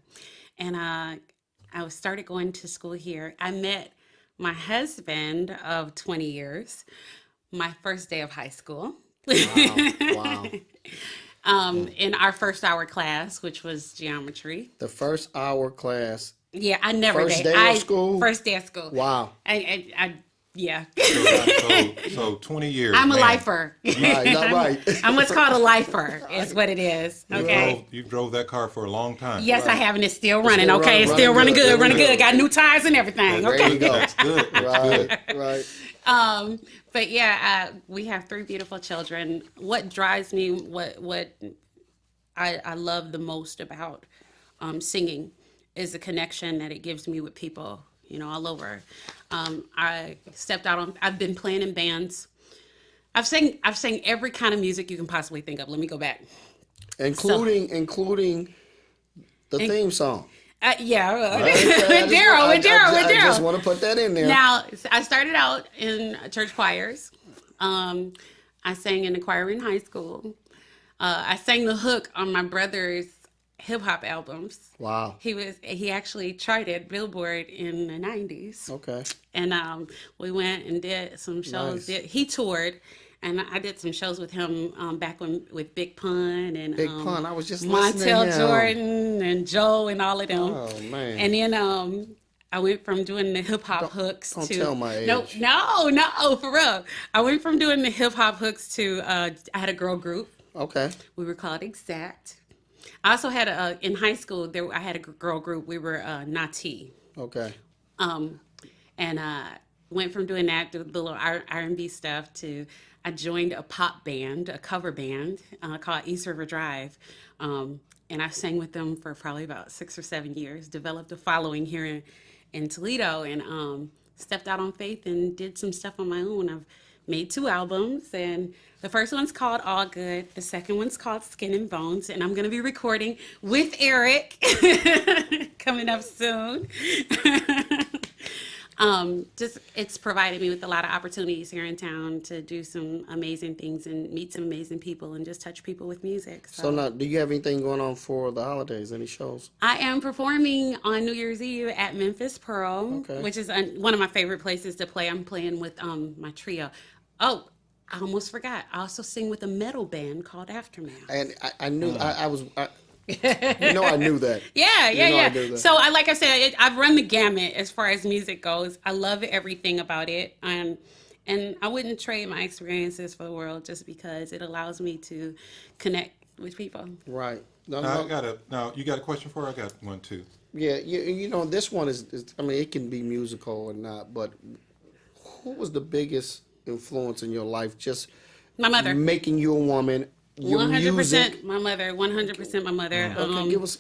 And I started going to school here. I met my husband of 20 years, my first day of high school. Wow. In our first hour class, which was geometry. The first hour class. Yeah, I never First day of school? First day of school. Wow. Yeah. So 20 years. I'm a man. lifer. Right, not right. I'm what's called a lifer, is what it is. Okay. You drove that car for a long time. Yes, I have, and it's still running. still Okay, running, it's still running good, running good. Got new tires and everything. There Okay. you go. That's good. That's good. Right. But yeah, we have 3 beautiful children. What drives me, what I love the most about singing is the connection that it gives me with people, all over. I've been playing in bands. I've sang every kind of music you can possibly think of. Let me go back. Including the theme song. Yeah. Okay, With Darryl. I just want to put that in there. Now, I started out in church choirs. I sang in the choir in high school. I sang the hook on my brother's hip hop albums. Wow. He actually charted Billboard in the 90s. Okay. And we went and did some shows. Nice. He toured, and I did some shows with him back with Big Pun and Big Pun. I was just listening to Montel him. Jordan and Joe and all of them. Oh, man. And then I went from doing the hip hop hooks don't to tell my age. No, for real. I went from doing the hip hop hooks to I had a girl group. Okay. We were called Exact. I also had in high school, I had a girl group. We were Nati. Okay. And went from doing that, do the little R&B stuff, to I joined a pop band, a cover band called East River Drive. And I sang with them for probably about 6 or 7 years, developed a following here in Toledo, and stepped out on faith and did some stuff on my own. I've made 2 albums, and the first one's called All Good. The second one's called Skin and Bones, and I'm going to be recording with Eric coming up soon. Just it's provided me with a lot of opportunities here in town to do some amazing things and meet some amazing people and just touch people with music. So now, do you have anything going on for the holidays? Any shows? I am performing on New Year's Eve at Memphis Pearl, Okay. which is one of my favorite places to play. I'm playing with my trio. Oh, I almost forgot. I also sing with a metal band called Aftermath. And I knew I was. I knew that. Yeah. I knew that. So like I said, I've run the gamut as far as music goes. I love everything about it, and I wouldn't trade my experiences for the world just because it allows me to connect with people. Right. No, Now you got a question for her? I got one too. Yeah, you know, this one is, I mean, it can be musical or not, but who was the biggest influence in your life, just My mother. making you a woman, your 100% music? my mother. 100% my mother. Okay, give us,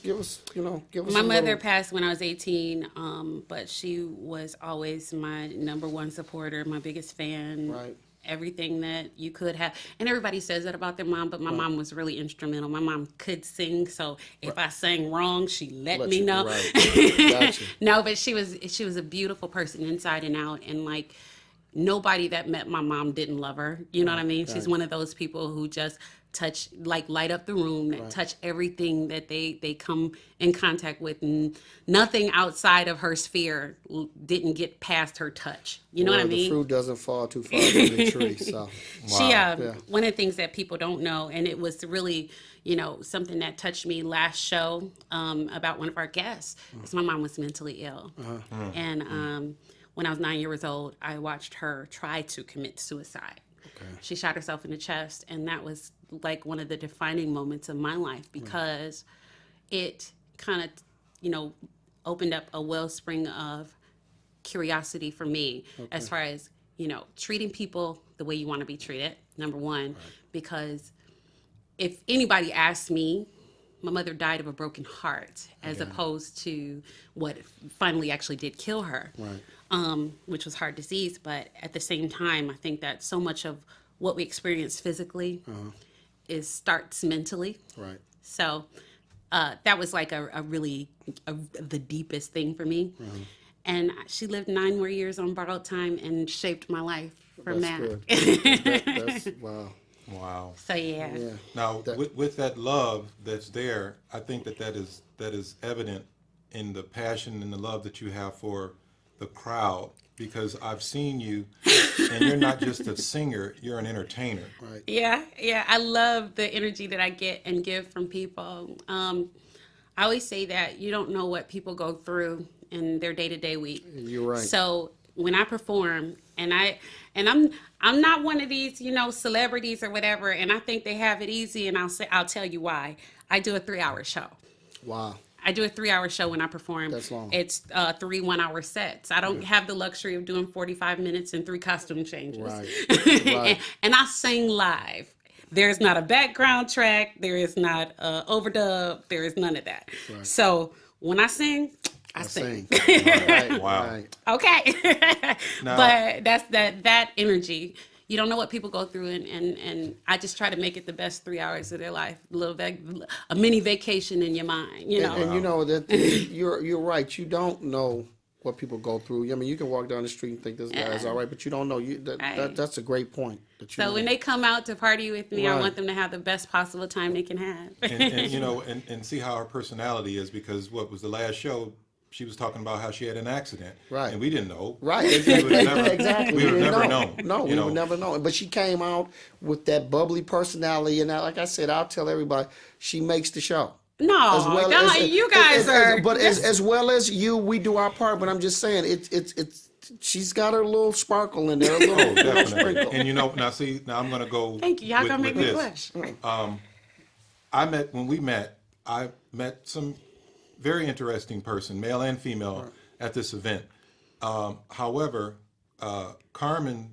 My a mother little- passed when I was 18, but she was always my number one supporter, my biggest fan. Right. Everything that you could have. And everybody says that about their mom, but my mom was really instrumental. My mom could sing, so if I sang wrong, she let me you- know. right. Gotcha. No, but she was a beautiful person inside and out, and like nobody that met my mom didn't love her. You know what I mean? She's one of those people who just light up the room, that touch everything that they come in contact with, and nothing outside of her sphere didn't get past her touch. You know what I The mean? fruit doesn't fall too far from the tree, so. She, Yeah. one of the things that people don't know, and it was really, something that touched me last show about one of our guests, is my mom was mentally ill. And when I was 9 years old, I watched her try to commit suicide. She shot herself in the chest, and that was like one of the defining moments of my life, because it kind of, opened up a wellspring of curiosity for me as far as, treating people the way you want to be treated, number one, because if anybody asked me, my mother died of a broken heart as opposed to what finally actually did kill her, which was heart disease. But at the same time, I think that so much of what we experience physically starts mentally. Right. So that was like a really the deepest thing for me. And she lived 9 more years on borrowed time and shaped my life from That's that. good. That's, wow. Wow. So yeah. Now, with that love that's there, I think that is evident in the passion and the love that you have for the crowd, because I've seen you, and you're not just a singer, you're an entertainer. Right. Yeah. I love the energy that I get and give from people. I always say that you don't know what people go through in their day-to-day week. You're right. So when I perform, and I'm not one of these, celebrities or whatever, and I think they have it easy, and I'll tell you why. I do a 3-hour show. Wow. I do a 3-hour show when I perform. That's long. It's 3 1-hour sets. I don't have the luxury of doing 45 minutes and 3 costume changes. Right. And I sing live. There's not a background track. There is not overdub. There is none of that. Right. So when I sing, I sing. Right. Wow. Right. Okay. Now- But that's that energy. You don't know what people go through, and I just try to make it the best 3 hours of their life. A mini vacation in your mind, And you know that you're right. You don't know what people go through. I mean, you can walk down the street and think this guy's all right, but you don't know. That's a great point. So when they come out to party with me, I Right. want them to have the best possible time they can have. and see how her personality is, because what was the last show? She was talking about how she had an accident, Right. And we didn't know, Right. We would have never, Exactly. we would have didn't never know. known. No, we would never know. But she came out with that bubbly personality, and like I said, I'll tell everybody, she makes the show. No, you guys are. But as well as you, we do our part. But I'm just saying, it's she's got her little sparkle in there, a little, little Definitely. sprinkle. And now I'm going to go. Thank you. Y'all with, gonna make with me this. blush. When we met, I met some very interesting person, male and female, at this event. However, Carmen,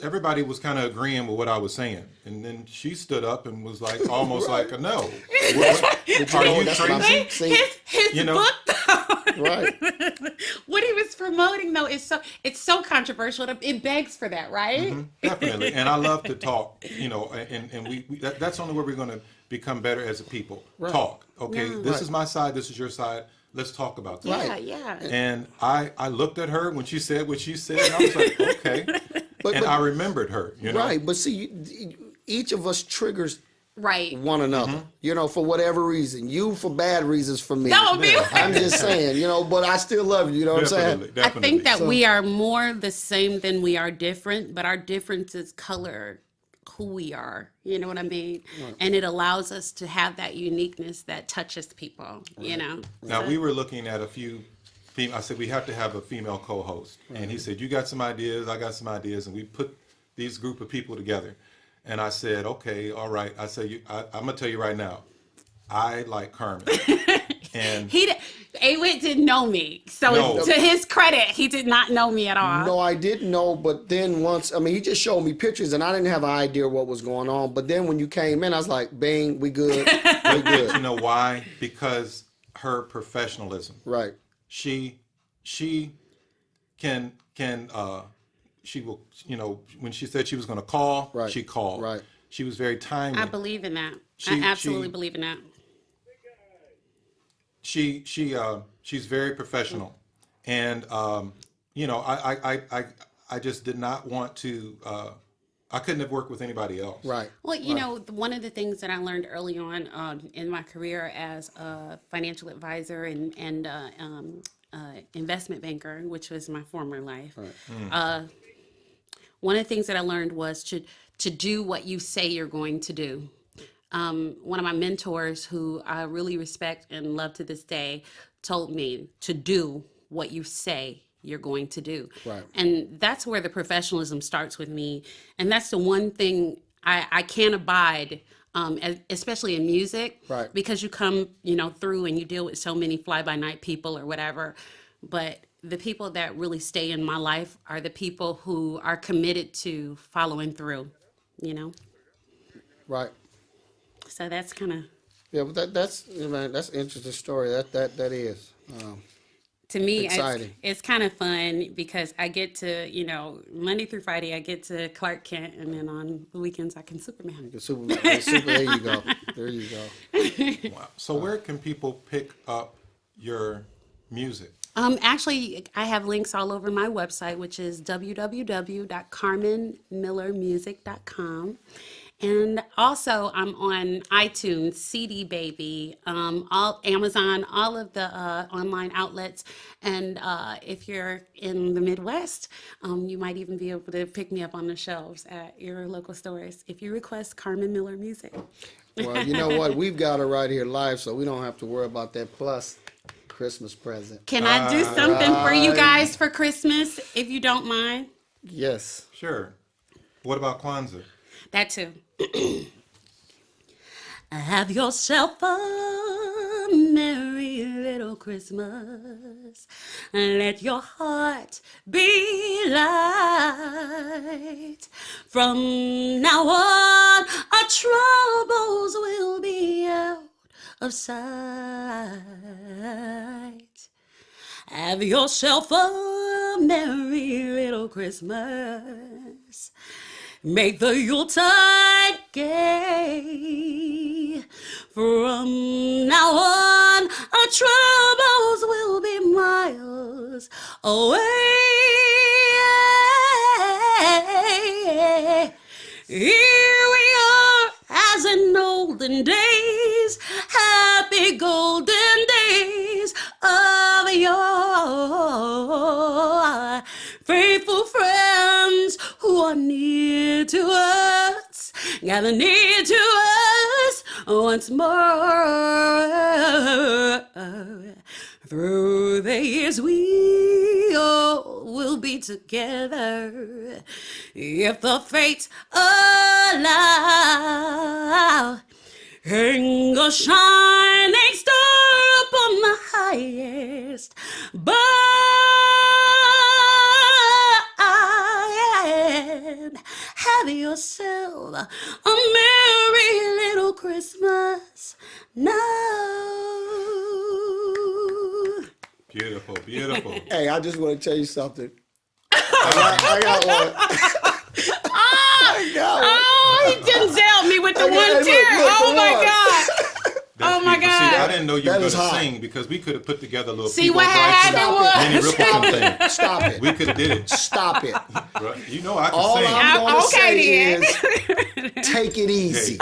everybody was kind of agreeing with what I was saying, and then she stood up and was like, almost like a no. Are you crazy? His book, though. Right. What he was promoting, though, is so controversial. It begs for that, right? Definitely, and I love to talk. And that's the only way we're going to become better as a people. Right. Talk. Okay, Yeah. this is my side. This is your side. Let's talk about this. Yeah, yeah. And I looked at her when she said what she said, and I was like, okay. But I remembered her. Right, but see, each of us triggers Right. one another, for whatever reason. You for bad reasons for me. No, me. I'm just saying, but I still love you, you know what I'm saying? Definitely. I think that we are more the same than we are different, but our differences color who we are. You know what I mean? Right. And it allows us to have that uniqueness that touches people, Now, we were looking at a few. I said, we have to have a female co-host. Right. And he said, you got some ideas, I got some ideas. And we put these group of people together. And I said, okay, all right. I said, I'm going to tell you right now, I like Carmen. And Awit didn't know me. So to his credit, he did not know me at all. No, I didn't know. But then he just showed me pictures and I didn't have an idea what was going on. But then when you came in, I was like, bang, we good. We good. You know why? Because her professionalism. Right. She can she will, when she said she was going to call, right. she called. Right. She was very timely. I believe in that. I absolutely believe in that. She's very professional, and I just did not want to. I couldn't have worked with anybody else. Right. Well, one of the things that I learned early on in my career as a financial advisor and investment banker, which was my former life, right. One of the things that I learned was to do what you say you're going to do. One of my mentors, who I really respect and love to this day, told me to do what you say you're going to do. Right. And that's where the professionalism starts with me. And that's the one thing I can't abide, especially in music, right. because you come, through and you deal with so many fly-by-night people or whatever. But the people that really stay in my life are the people who are committed to following through, Right. So that's kind of... Yeah, but that's an interesting story. That is. To me, exciting. It's kind of fun because I get to, Monday through Friday, I get to Clark Kent, and then on the weekends, I can Superman. There you go. There you go. Wow. So where can people pick up your music? Actually, I have links all over my website, which is www.carmenmillermusic.com. And also, I'm on iTunes, CD Baby, all Amazon, all of the online outlets. And if you're in the Midwest, you might even be able to pick me up on the shelves at your local stores if you request Carmen Miller Music. Well, you know what? We've got her right here live, so we don't have to worry about that plus Christmas present. Can I do something for you guys for Christmas, if you don't mind? Yes. Sure. What about Kwanzaa? That too. Have yourself a merry little Christmas, and let your heart be light. From now on, our troubles will be out of sight. Have yourself a merry little Christmas. Make the Yuletide gay. From now on, our troubles will be miles away. Here we are, as in olden days, happy golden days of yore. Faithful friends who are near to us, gather near to us once more. Through the years we all will be together, if the fates allow. hang a shining star upon the highest, but have yourself a merry little Christmas now. Beautiful, beautiful. Hey, I just want to tell you something. I got one. I got one. Oh, he Denzel me with the Okay, one look, tear. look, Oh come my on. God. That's Oh my beautiful. See, I God. didn't know you That were is going to hot. sing because we could have put together a little See People's what Rights happened and was- Minnie Riperton thing. Stop it. We could have did it. Stop it. Right? You know I can All sing. I'm going to Okay, say then. is take it easy.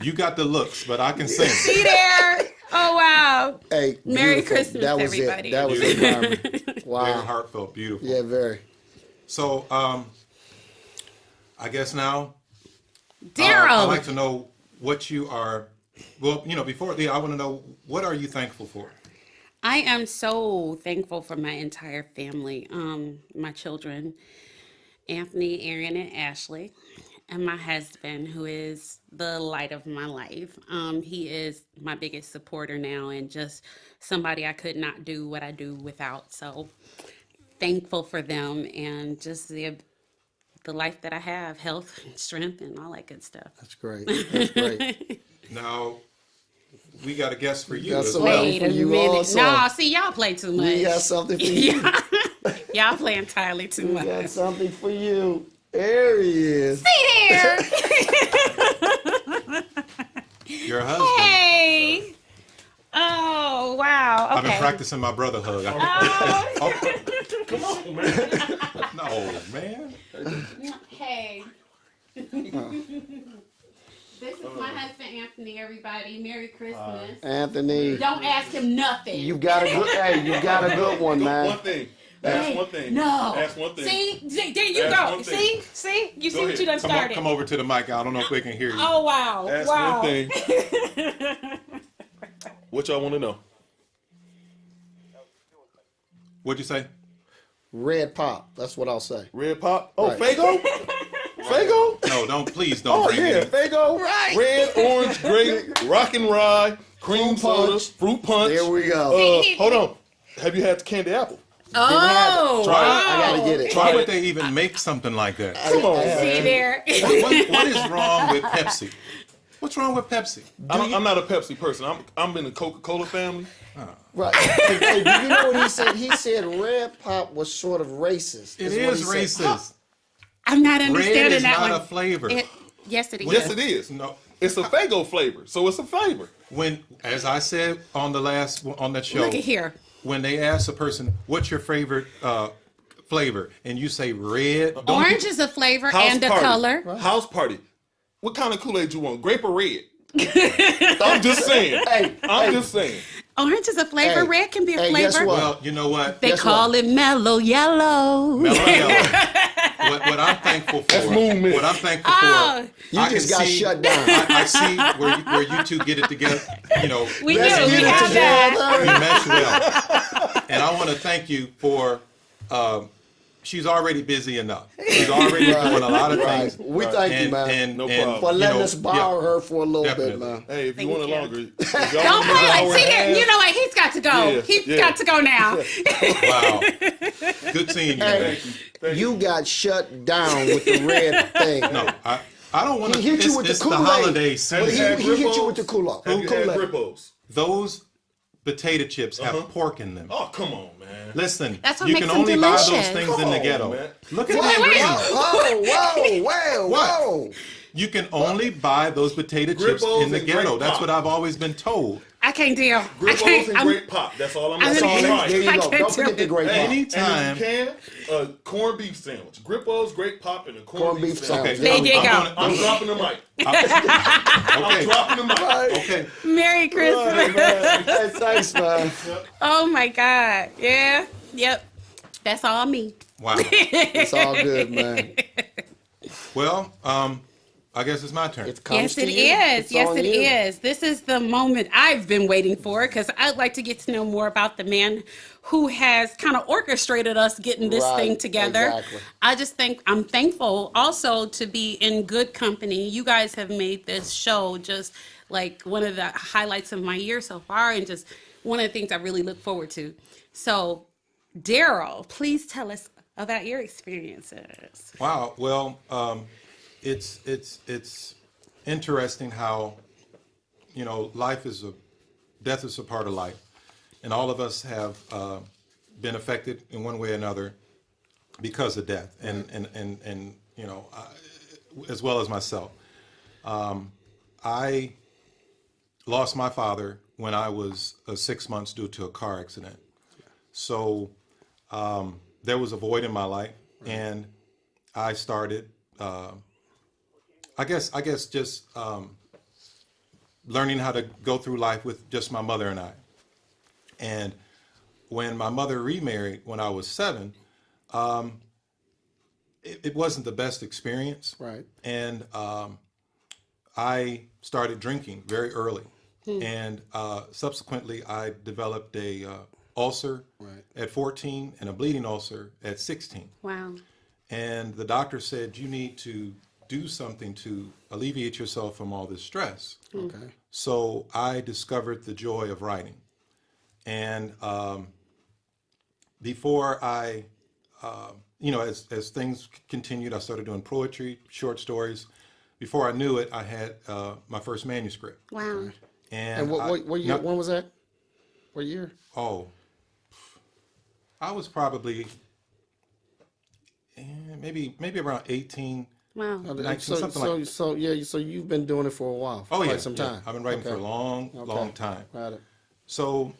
You got the looks, but I can sing. See there. Oh, wow. Hey, Merry beautiful. Christmas, that was everybody. It. That was it, Carmen. Very Wow. heartfelt, beautiful. Yeah, very. So, I guess now, Darryl. I'd like to know what you are. Well, you know, before I want to know, what are you thankful for? I am so thankful for my entire family, my children, Anthony, Aaron, and Ashley, and my husband, who is the light of my life. He is my biggest supporter now and just somebody I could not do what I do without. So thankful for them and just the life that I have, health, strength, and all that good stuff. That's great. That's great. Now, we got a guest for you got as some well. Wait a for you minute. also. Nah, see, y'all play too much. We got something for you. Y'all play entirely too We much. got something for you. There he is. See there. Your husband. Hey. Oh, wow. Okay. I've been practicing my brother hug. Oh, Come on, man. No, man. hey. This is my husband, Anthony, everybody. Merry Christmas. Anthony, Don't ask him nothing. you got a good. Hey, you got a good one, man. One thing. Ask Hey, one thing. No. Ask one thing. See, there you Ask go. one thing. See? You see Go what you done ahead. started. Come over to the mic. I don't know if we can hear you. Oh, wow. Ask wow. one thing. What y'all want to know? What'd you say? Red pop. That's what I'll say. Red pop? Oh, Right. Fago? Fago? No, please don't Oh, bring yeah, it in. Fago. Right. Red, orange, grape, rock and rye, cream Fruit punch. soda, fruit punch. There we go. Hold on. Have you had the candy apple? Oh, Try it. wow. I gotta get it. Why would they even make something like that? Come on, See man. there. What is wrong with Pepsi? What's wrong with Pepsi? I'm not a Pepsi person. I'm in the Coca-Cola family. Right. Hey, do you know what he said? He said red pop was sort of racist. It what is he said. racist. I'm not Red understanding is that not one. a flavor. Yes, it is. Yes, it is. No. It's a Fago flavor, so it's a flavor. When, as I said on that show, Look at here. when they ask a person, "What's your favorite flavor?" and you say red, don't Orange is a flavor House and a party. color. House party. What kind of Kool-Aid you want? Grape or red? I'm just saying. I'm just saying. Orange is a flavor. Hey, Red can be a hey, flavor. guess what? Well, you know what? They Guess call it mellow yellow. Mellow yellow. What I'm thankful for. That's Moon Mist. What I'm thankful Oh. for. You I just can got see- shut down. I see where you two get it together. You know, We do. Let's We get it have that. together. you mesh well. And I want to thank you for. She's already busy enough. She's already doing a lot of Right. things. We thank you, man. No problem. For you letting know, us borrow yeah. her for a little Definitely. bit, man. Hey, if you Thank want it you. longer, if y'all Don't want play an like. hour See and a there. half, You know what? He's got to go. Yeah, He's yeah. got to go now. Wow. Good seeing you. Hey, man. Thank you got shut down with the red thing. No, I don't want to. He hit you with the It's Kool-Aid. the holiday Well, season. he hit you with the Kool-Aid. Have you had Kool-Aid. Grippos? Those potato chips have pork in them. Oh, come on, man. Listen, That's what you makes can them only buy those delicious. things Come in the on, ghetto. man. Look at the Wait. ingredients. Whoa. You can only buy those potato chips Grippos in the and ghetto. grape That's pop. what I've always been told. I can't deal. I Grippos can't. and grape pop. That's all I'm I'm saying. gonna- Try There it. you I go. can't Don't forget do the great Hey, pop. Anytime. And if you can, a corned beef sandwich. Grippos, grape pop, and a corned beef beef sandwich. sandwich. Okay, There you go. I'm dropping the mic. Okay. I'm dropping the mic. Okay. Merry Christmas. Hey, thanks, man. Oh my God. Yeah. Yep. That's all me. Wow. It's all good, man. Well, I guess it's my turn. It comes Yes, to it you. is. It's Yes, on it you. is. This is the moment I've been waiting for because I'd like to get to know more about the man who has kind of orchestrated us getting this Right, thing together. exactly. I just think I'm thankful also to be in good company. You guys have made this show just like one of the highlights of my year so far, and just one of the things I really look forward to. So, Darryl, please tell us about your experiences. Wow. Well, it's interesting how, life is death is a part of life, and all of us have been affected in one way or another because of death, and as well as myself. I lost my father when I was 6 months due to a car accident. So there was a void in my life, and I started, I guess, just learning how to go through life with just my mother and I. And when my mother remarried when I was 7, it wasn't the best experience. Right. And I started drinking very early. And subsequently, I developed a ulcer at 14 and a bleeding ulcer at 16. Wow. And the doctor said, you need to do something to alleviate yourself from all this stress. Okay. So I discovered the joy of writing. And before I, as things continued, I started doing poetry, short stories. Before I knew it, I had my first manuscript. Wow. And what year? When was that? What year? Oh, I was probably maybe around 18. Wow. 19, So, something so, like. so yeah. So you've been doing it for a while. For Oh quite yeah, some yeah. time. I've been writing for a long time. Got it. So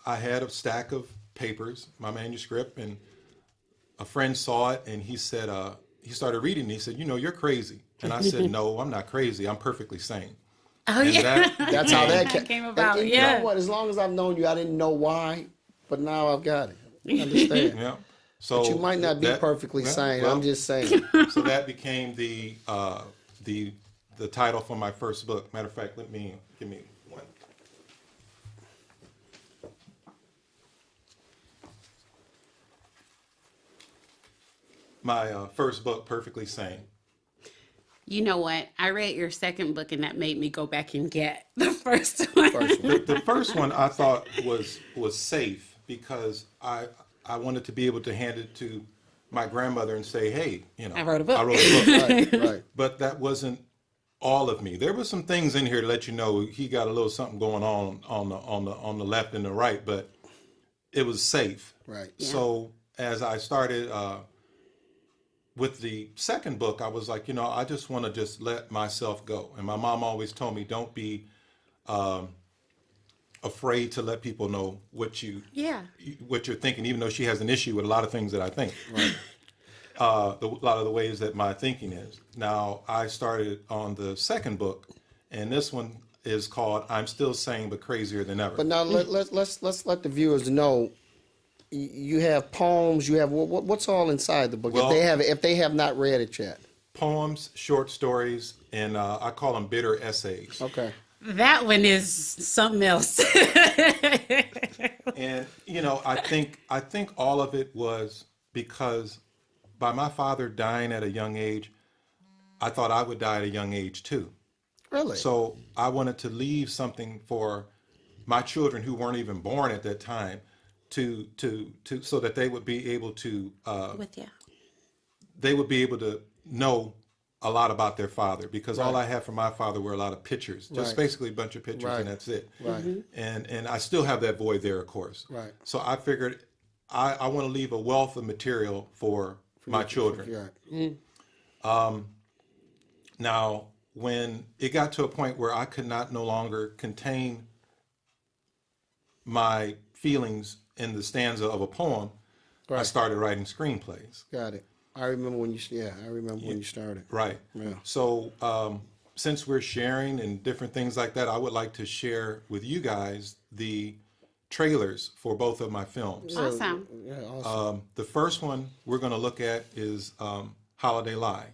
I had a stack of papers, my manuscript, and a friend saw it, and he said, he started reading it. He said, you're crazy. And I said, no, I'm not crazy. I'm perfectly sane. Oh, And yeah. That's how that came about. And Yeah. you know what? As long as I've known you, I didn't know why, but now I've got it. I understand. Yeah. So You might not be perfectly sane. well, I'm just saying. So that became the title for my first book. Matter of fact, give me one. My first book, Perfectly Sane. You know what? I read your second book, and that made me go back and get the first one. The first one I thought was safe because I wanted to be able to hand it to my grandmother and say, hey, I wrote a book. I wrote a book. Right. But that wasn't all of me. There were some things in here to let you know he got a little something going on the left and the right, but it was safe. Right. Yeah. So as I started with the second book, I was like, I just want to just let myself go. And my mom always told me, don't be afraid to let people know what you're thinking, even though she has an issue with a lot of things that I think. Right. A lot of the ways that my thinking is. Now, I started on the second book, and this one is called I'm Still Sane But Crazier Than Ever. But now let's let the viewers know. You have poems. You have what's all inside the book? Well, if they have not read it yet. Poems, short stories, and I call them bitter essays. Okay. That one is something else. And I think all of it was because by my father dying at a young age, I thought I would die at a young age too. Really? So I wanted to leave something for my children who weren't even born at that time, to so that they would be able to With you. they would be able to know a lot about their father, because all I had from my father were a lot of pictures, just Right. basically a bunch of pictures, Right. and that's it. Right. And I still have that void there, of course. Right. So I figured I want to leave a wealth of material for my children. Yeah. Now, when it got to a point where I could not no longer contain my feelings in the stanza of a poem, I Right. started writing screenplays. Got it. I remember when you. Yeah, I remember when you started. Right. Yeah. So since we're sharing and different things like that, I would like to share with you guys the trailers for both of my films. Awesome. Yeah. Awesome. The first one we're going to look at is Holiday Lie.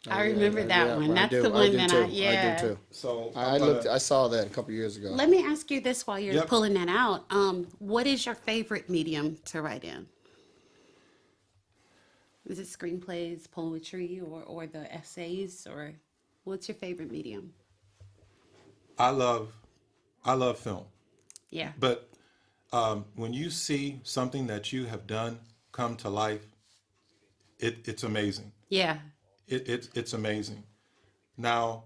I remember that one. That's the one that I yeah. do too. So I saw that a couple years ago. Let me ask you this while you're Yep. pulling that out. What is your favorite medium to write in? Is it screenplays, poetry, or the essays, or what's your favorite medium? I love film, Yeah. but when you see something that you have done come to life, it's amazing. Yeah. It's amazing. Now,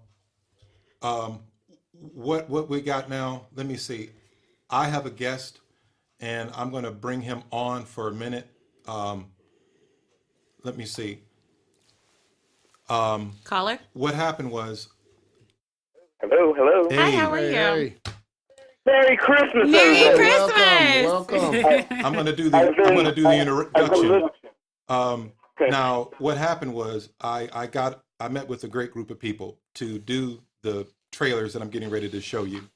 what we got now? Let me see. I have a guest, and I'm going to bring him on for a minute. Let me see. Caller. What happened was, Hello, hello. Hi, how are you? Hey, Merry Christmas, Merry everybody. Christmas. welcome. I'm going to do the introduction. Okay. Now, what happened was I met with a great group of people to do the trailers that I'm getting ready to show you.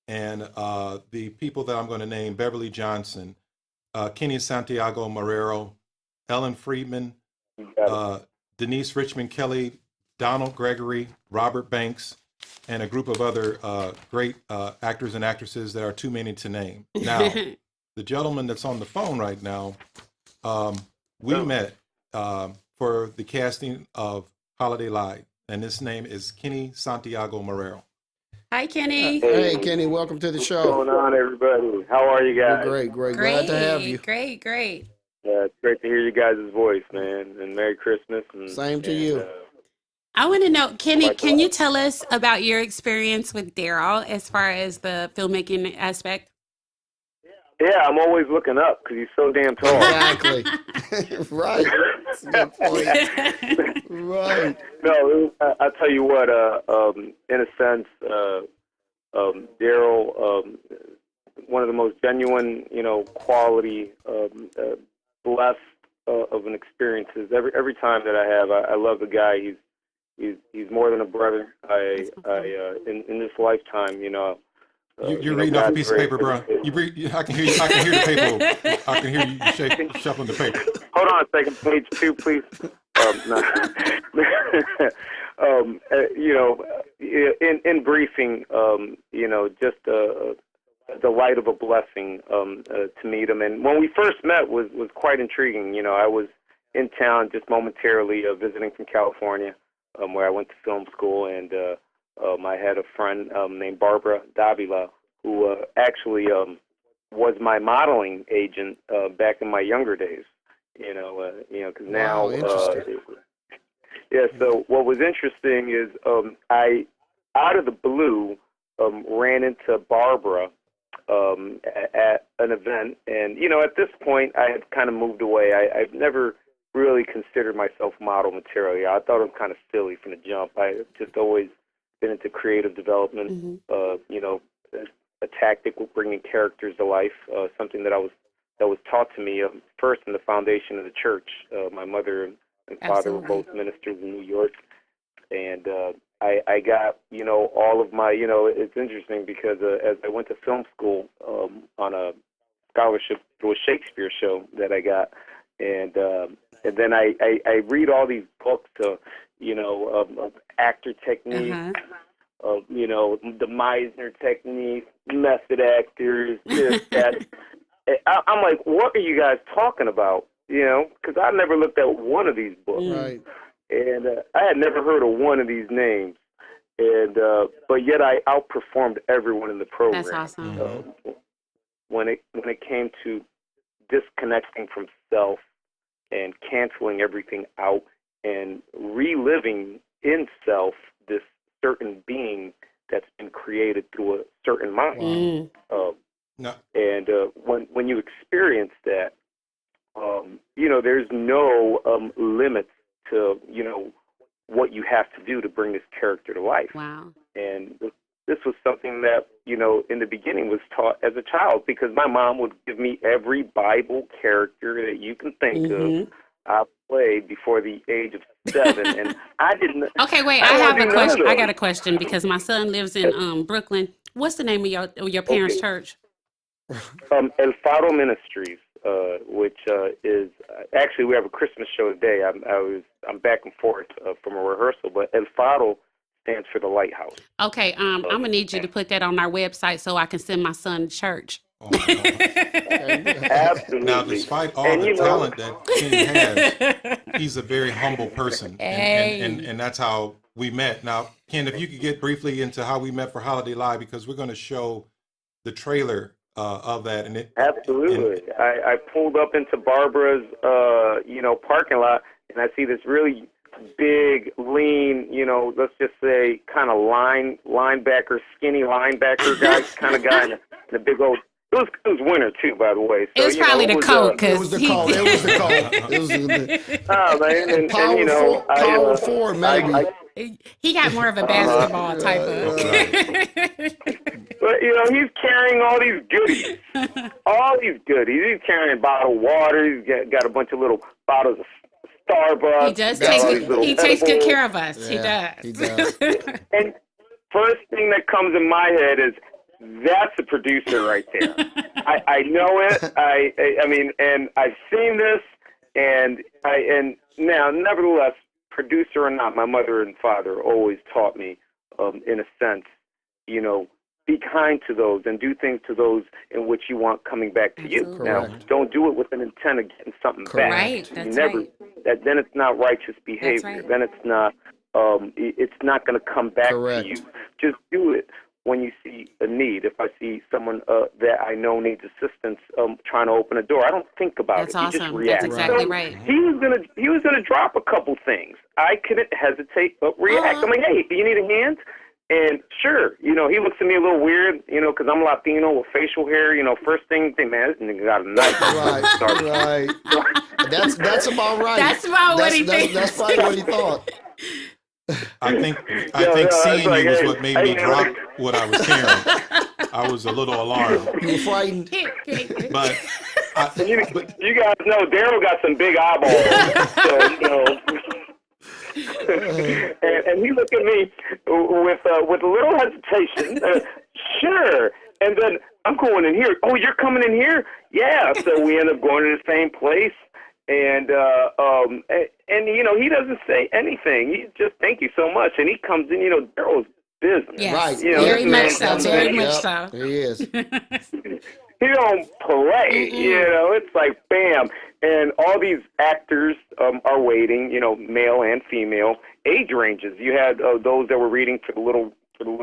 And the people that I'm going to name: Beverly Johnson, Kenny Santiago Marrero, Ellen Friedman, Denise Richmond Kelly, Donald Gregory, Robert Banks, and a group of other great actors and actresses that are too many to name. Now, the gentleman that's on the phone right now, we met for the casting of Holiday Live, and his name is Kenny Santiago Marrero. Hi, Kenny. Hey, Kenny, welcome to the What's show. going on, everybody? How are you guys? We're great. Glad to have you. Great. It's great to hear you guys' voice, man. And Merry Christmas. And, Same to you. I want to know, Kenny, can you tell us about your experience with Darryl as far as the filmmaking aspect? Yeah, I'm always looking up because he's so damn tall. Exactly. Right. That's a good point. Right. No, I'll tell you what, in a sense, Darryl, one of the most genuine, quality, blessed of an experiences. Every time that I have, I love the guy. He's more than a brother. In this lifetime, You're reading off a piece of paper, bro. I can hear you. I can hear the paper. I can hear you shuffling the paper. Hold on a second. Page 2, please. No. In briefing, just the light of a blessing to meet him. And when we first met was quite intriguing. I was in town just momentarily visiting from California, where I went to film school, and I had a friend named Barbara Davila, who actually was my modeling agent back in my younger days. Because now, Wow, interesting. yeah. So what was interesting is I, out of the blue, ran into Barbara at an event, and at this point, I had kind of moved away. I've never really considered myself model material. I thought it was kind of silly from the jump. I just always been into creative development, a tactic with bringing characters to life, something that was taught to me first in the foundation of the church. My mother and father were both ministers in New York, and I got all of my it's interesting because as I went to film school on a scholarship through a Shakespeare show that I got, and then I read all these books of actor technique, of the Meisner technique, method actors, this, that. I'm like, what are you guys talking about? Because I never looked at one of these books, Right. and I had never heard of one of these names, and but yet I outperformed everyone in the program. That's awesome. When it came to disconnecting from self and canceling everything out and reliving in self this certain being that's been created through a certain mind. No. And when you experience that, there's no limits to what you have to do to bring this character to life. Wow. And this was something that in the beginning was taught as a child, because my mom would give me every Bible character that you can think of. I played before the age of 7, and I didn't. Okay, wait. I have a question. I got a question because my son lives in Brooklyn. What's the name of your parents' church? El Faro Ministries. which is actually we have a Christmas show today. I'm back and forth from a rehearsal, but El Faro stands for the lighthouse. Okay, I'm gonna need you to put that on our website so I can send my son to church. Oh, Absolutely. now, despite all And the you know- talent that Kenny has, he's a very humble person, and that's how we met. Now, Ken, if you could get briefly into how we met for Holiday Live, because we're going to show the trailer of that, and it Absolutely. I pulled up into Barbara's, parking lot, and I see this really big, lean, let's just say kind of linebacker, skinny linebacker guy, kind of guy, and a big old. It was winter too, by the way. So, It was probably the coat, It was because the cold. It was the cold. It was the power forward, maybe. he got more of a basketball type of. But he's carrying all these goodies. He's carrying bottled water. He's got a bunch of little bottles of Starbucks. He does He takes good care of us. Yeah, he he does. does. And first thing that comes in my head is that's a producer right there. I know it. I mean, and I've seen this, and now, nevertheless, producer or not, my mother and father always taught me, in a sense, be kind to those and do things to those in which you want coming back to you. Absolutely. Now, don't do it with an intent of getting something back. Right, that's You right. Then it's not righteous behavior. right. Then it's not going to come back Correct. to you. Just do it when you see a need. If I see someone that I know needs assistance trying to open a door, I don't think about That's it. You just awesome. react. That's exactly So right. He was gonna drop a couple things. I couldn't hesitate but react. I'm like, hey, do you need a hand? And sure, he looks at me a little weird, because I'm Latino with facial hair. First thing, man, this nigga got a knife. Right. That's about right. That's about what he thinks. That's probably what he thought. I think it's seeing like, you was hey, what made me drop what I was carrying. I was a little alarmed, You were frightened. but You guys know Darryl got some big eyeballs. So, and he looked at me with a little hesitation. Sure. And then I'm going in here. Oh, you're coming in here? Yeah. So we end up going to the same place. And he doesn't say anything. He just, thank you so much. And he comes in, Daryl's business. Yes, Right. very this much man so. comes Very in, much so. He is. He don't play, it's like bam. And all these actors are waiting, male and female, age ranges. You had those that were reading for the little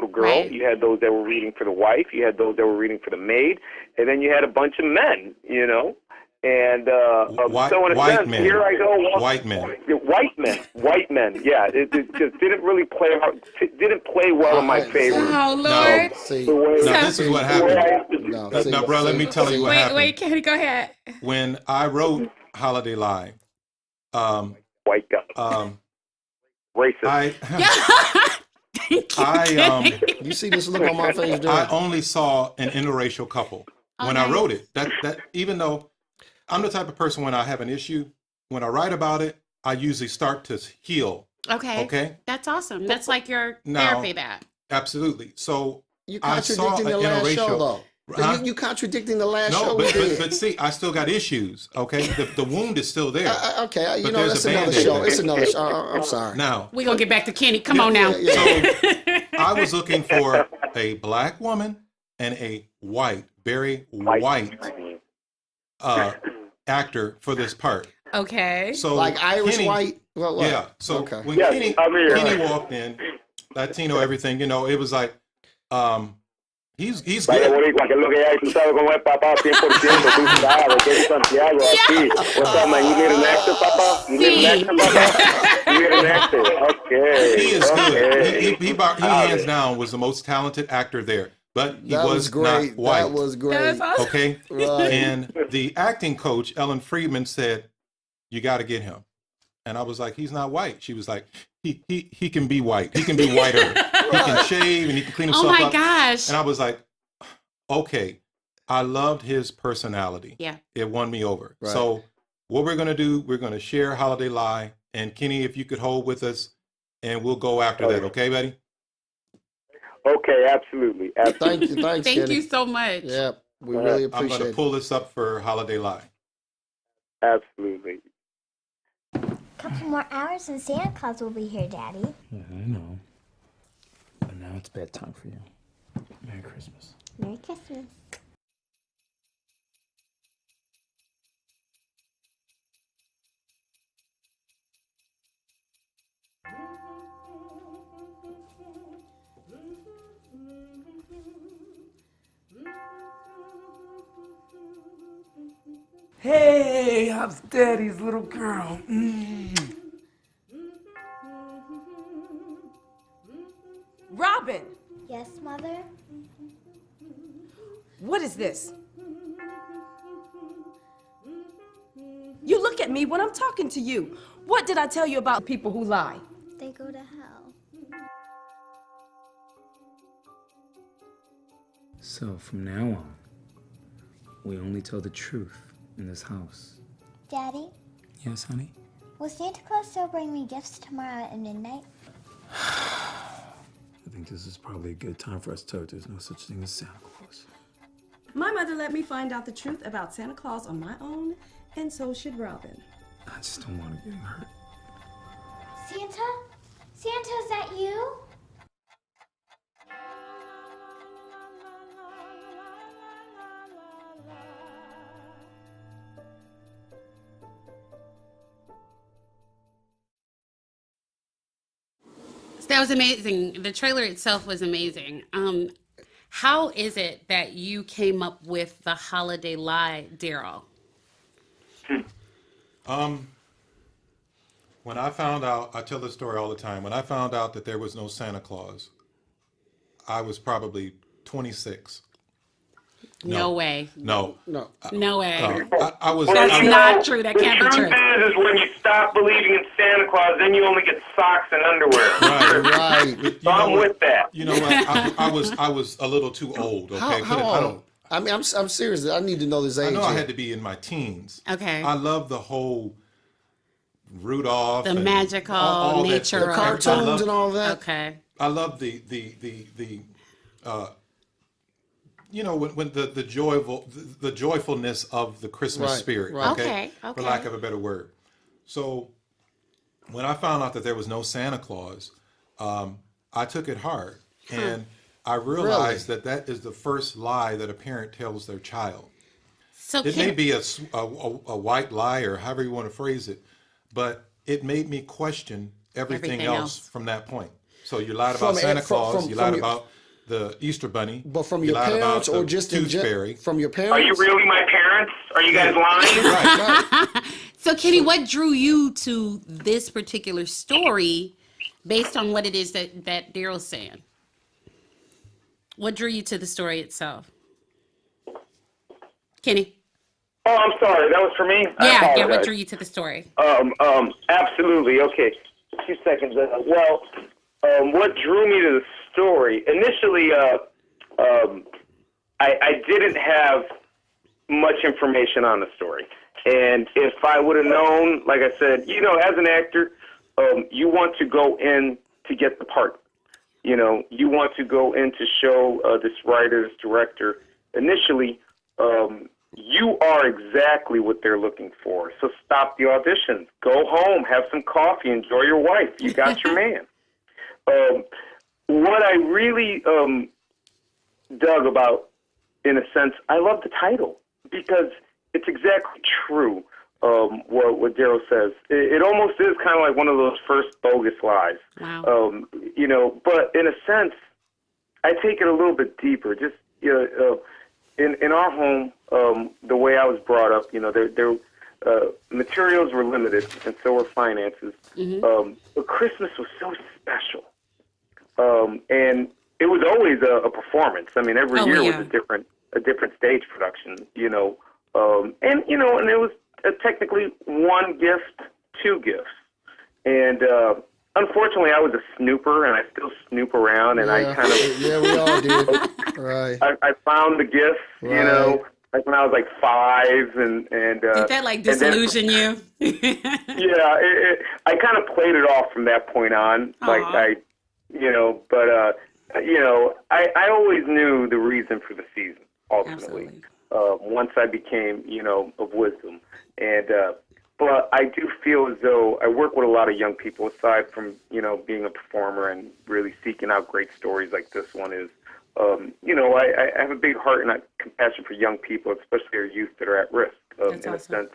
girl. Right. You had those that were reading for the wife. You had those that were reading for the maid. And then you had a bunch of men, And so in a white sense, men. here I go. White men. White men. Yeah, it just didn't really play. Didn't play well in my favor. Oh Lord. See. The way- Now, this is what happened. No, Now, bro, let me tell you what happened. Wait, Kenny, go ahead. When I wrote Holiday Live, White guy. Racist. You see this look on my face, dude? I only saw an interracial couple when I Okay. wrote it. That even though I'm the type of person, when I have an issue, when I write about it, I usually start to heal. Okay. Okay. That's awesome. That's like your Now- therapy. That. Absolutely. So You I saw contradicting an the last show, interracial. though. Huh? You contradicting the last No, show we but did. see, I still got issues. Okay, the wound is still there. Okay, But there's that's a another Band-Aid show. there. It's another show. I'm sorry. Now, We're gonna get back to Kenny. Come on now. Yeah. so I was looking for a black woman and a very white actor for this part. Okay. So Like Irish Kenny- white? What? Yeah. So Okay. when Yes, Kenny I'm here. walked in, Latino, everything, it was like, he's Vaya good. boricua, que es lo que hay, tú sabes cómo es, papá, 100%, tú sabes, Kenny Santiago, aquí. What's up, man? You need an actor, papá? You need an actor, papá? You need an actor, okay. He is good. Okay. He hands down was the most talented actor there, but he That was was great. not white. That was great. That's awesome. Okay. Right. And the acting coach, Ellen Friedman, said, "You got to get him." And I was like, "He's not white." She was like, he can be white. He can be whiter. He can shave and he can clean Oh himself my up. gosh. And I was like, okay. I loved his personality. Yeah. It won me over. Right. So what we're going to do, we're going to share Holiday Live. And Kenny, if you could hold with us, and we'll go after that. Okay, buddy? Okay, absolutely. Thank you. Thanks, Thank Kenny. you so much. Yeah, we really I'm appreciate going to it. pull this up for Holiday Live. Absolutely. Couple more hours and Santa Claus will be here, Daddy. Yeah, I know. But now it's bedtime for you. Merry Christmas. Merry Christmas. Hey, how's Daddy's little girl? Robin, Yes, Mother? what is this? You look at me when I'm talking to you. What did I tell you about people who lie? They go to hell. So from now on, we only tell the truth in this house. Daddy, Yes, honey? will Santa Claus still bring me gifts tomorrow at midnight? I think this is probably a good time for us to tell her there's no such thing as Santa Claus. My mother let me find out the truth about Santa Claus on my own, and so should Robin. I just don't want her getting hurt. Santa? Santa, is that you? That was amazing. The trailer itself was amazing. How is it that you came up with the holiday lie, Darryl? When I found out, I tell this story all the time. When I found out that there was no Santa Claus, I was probably 26. No way. No. No. No way. I was. That's I- not true. That The can't be truth true. is when you stop believing in Santa Claus, then you only get socks and underwear. Right. Right. So I'm with that. You know what? I was a little too old. Okay. How I old? I mean, I'm serious. I need to know this age. I know I here. had to be in my teens. Okay. I love the whole Rudolph. The and magical all that nature stuff. of Cartoons and all that. Okay. I love the you know, when the joyfulness of the Christmas Right, spirit. right. Okay, For okay. lack of a better word. So when I found out that there was no Santa Claus, I took it hard, and I realized that is the first lie that a parent tells their child. So It may be a white lie, or however you want to phrase it, but it made me question everything else from that point. So you lied about From- Santa from- Claus, from- you lied from your- about the Easter Bunny, But from you your lied parents about or the just Tooth Fairy. from your parents? Are you really my parents? Are you guys lying? Right. So Kenny, what drew you to this particular story based on what it is that Darryl's saying? What drew you to the story itself? Kenny? Oh, I'm sorry. That was for me? I Yeah, what apologize. drew you to the story? Absolutely. Okay. 2 seconds. What drew me to the story? Initially, I didn't have much information on the story. And if I would have known, like I said, you know, as an actor, you want to go in to get the part. You know, you want to go in to show this writer, this director, initially, you are exactly what they're looking for. So stop the auditions. Go home, have some coffee, enjoy your wife. You got your man. What I really dug about, in a sense, I love the title because it's exactly true. What Darryl says, it almost is kind of like one of those first bogus lies. Wow. You know, but in a sense, I take it a little bit deeper. Just in our home, the way I was brought up, you know, materials were limited, and so were finances. But Christmas was so special, and it was always a performance. I mean, every year was a different stage production. You know, and it was technically one gift, two gifts, and unfortunately, I was a snooper, and I still snoop around, and I kind of we all did. Right. I found the gifts, you know, like when I was like 5, and Did that like disillusion you? yeah, I kind of played it off from that point on. Like I always knew the reason for the season. Ultimately, Absolutely. once I became, of wisdom, And but I do feel as though I work with a lot of young people. Aside from being a performer and really seeking out great stories like this one is, I have a big heart and a compassion for young people, especially our youth that are at risk. That's in awesome. a sense,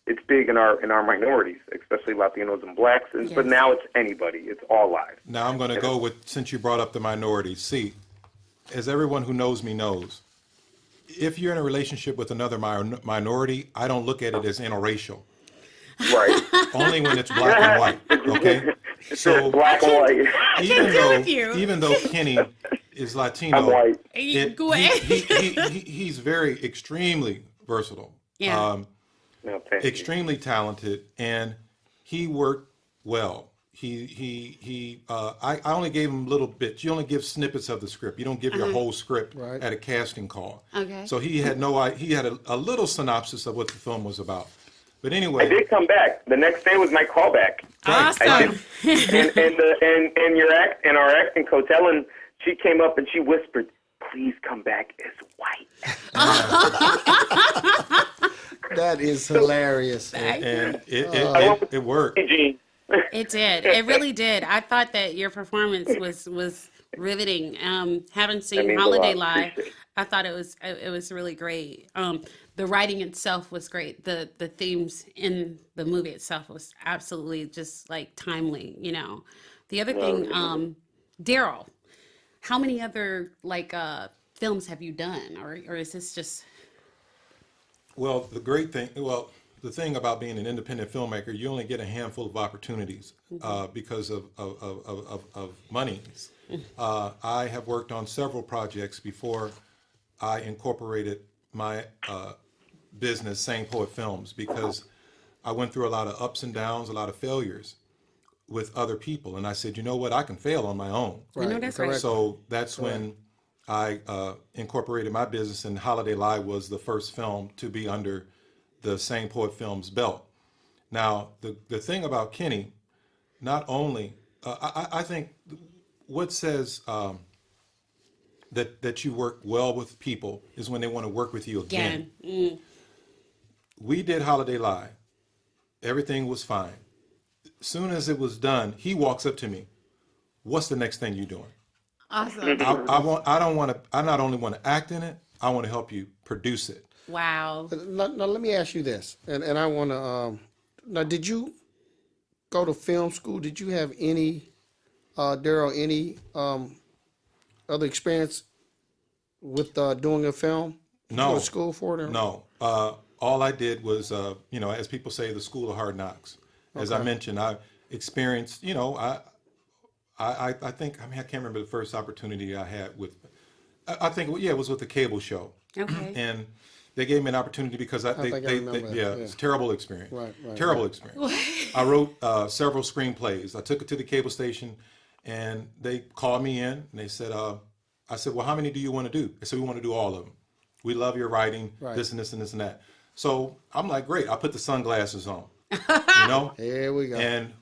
it's big in our minorities, especially Latinos and blacks. But now it's anybody. It's all lives. Now I'm going to go with, since you brought up the minorities. See, as everyone who knows me knows, if you're in a relationship with another minority, I don't look at it as interracial. Right. Only when it's black and white. Okay. So Black and white. even though Kenny is Latino, I'm white. he's very extremely versatile. Yeah. No, thank you. Extremely talented, and he worked well. I only gave him little bits. You only give snippets of the script. You don't give your whole script Right. at a casting call. Okay. So he had he had a little synopsis of what the film was about. But I anyway, did come back. The next day was my callback. Awesome. And our acting coach Ellen, she came up and she whispered, "Please come back as white." That is hilarious. and it worked. Hey, Gene. It did. It really did. I thought that your performance was riveting. Having seen means a Holiday lot. Live, Appreciate it. I thought it was really great. The writing itself was great. The themes in the movie itself was absolutely just like timely. The other thing, Darryl, how many other films have you done, or is this just? Well, the thing about being an independent filmmaker, you only get a handful of opportunities because of monies. I have worked on several projects before I incorporated my business, Same Poet Films, because I went through a lot of ups and downs, a lot of failures with other people. And I said, you know what, I can fail on my own. I know that's right. So that's when I incorporated my business, and Holiday Live was the first film to be under the Same Poet Films belt. Now, the thing about Kenny, not only, I think what says that you work well with people is when they want to work with you again. We did Holiday Live. Everything was fine. Soon as it was done, he walks up to me. What's the next thing you're doing? Awesome. I not only want to act in it, I want to help you produce it. Wow. Now, let me ask you this, and I want to. Now, did you go to film school? Did you have any, Darryl, any other experience with doing a film? Did you No. go to school for it? Or? No. All I did was, as people say, the school of hard knocks. As I mentioned, I experienced, I think, I can't remember the first opportunity I had with, I think, it was with the cable show. Okay. And they gave me an opportunity because it's a terrible experience. Right, terrible experience. I wrote several screenplays. I took it to the cable station, and they called me in, and they said, I said, well, how many do you want to do? They said, we want to do all of them. We love your writing, this and this and this and that. So I'm like, great. I put the sunglasses on, Here we go. and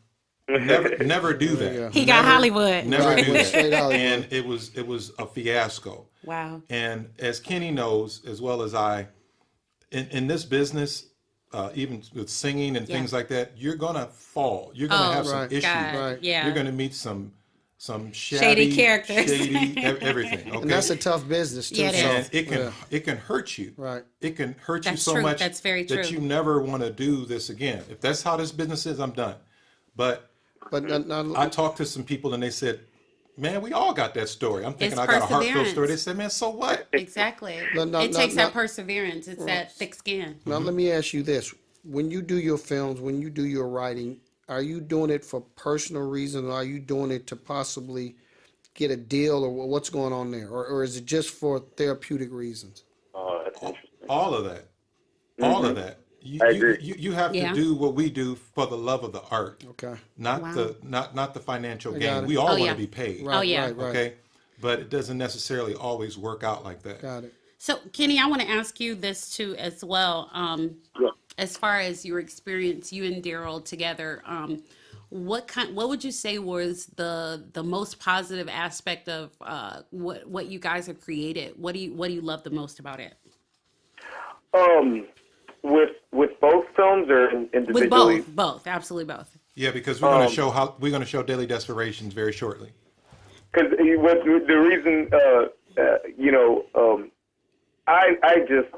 never do that. He got Hollywood. Never do that. Straight Hollywood. And it was a fiasco. Wow. And as Kenny knows, as well as I, in this business, even with singing and things like that, you're gonna fall. You're gonna have some issues. God. Yeah. You're gonna meet some shady characters. shady everything. Okay. And that's a tough business too. Yeah, it so, is. And it can hurt you. Right. It can hurt you That's so true. much That's very that true. you never want to do this again. If that's how this business is, I'm done. But But I talked to some people and they said, man, we all got that story. I'm thinking It's I got a heartfelt perseverance. story. They said, man, so what? Exactly. No, It takes no. that perseverance. It's that thick skin. Now, let me ask you this. When you do your films, when you do your writing, are you doing it for personal reasons, or are you doing it to possibly get a deal, or what's going on there? Or is it just for therapeutic reasons? Oh, that's interesting. All of that. All of that. I agree. You have Yeah. to do what we do for the love of the art, Okay. not Wow. the financial got gain. it. We all Oh, want yeah. to be paid. Right, yeah. right, right. Okay. But it doesn't necessarily always work out like that. Got it. So, Kenny, I want to ask you this too, as well. As far as your experience, you and Darryl together, what would you say was the most positive aspect of what you guys have created? What do you love the most about it? with both films or individually? With both, absolutely both. Yeah, because we're going to show Daily Desperations very shortly. Because the reason, I just,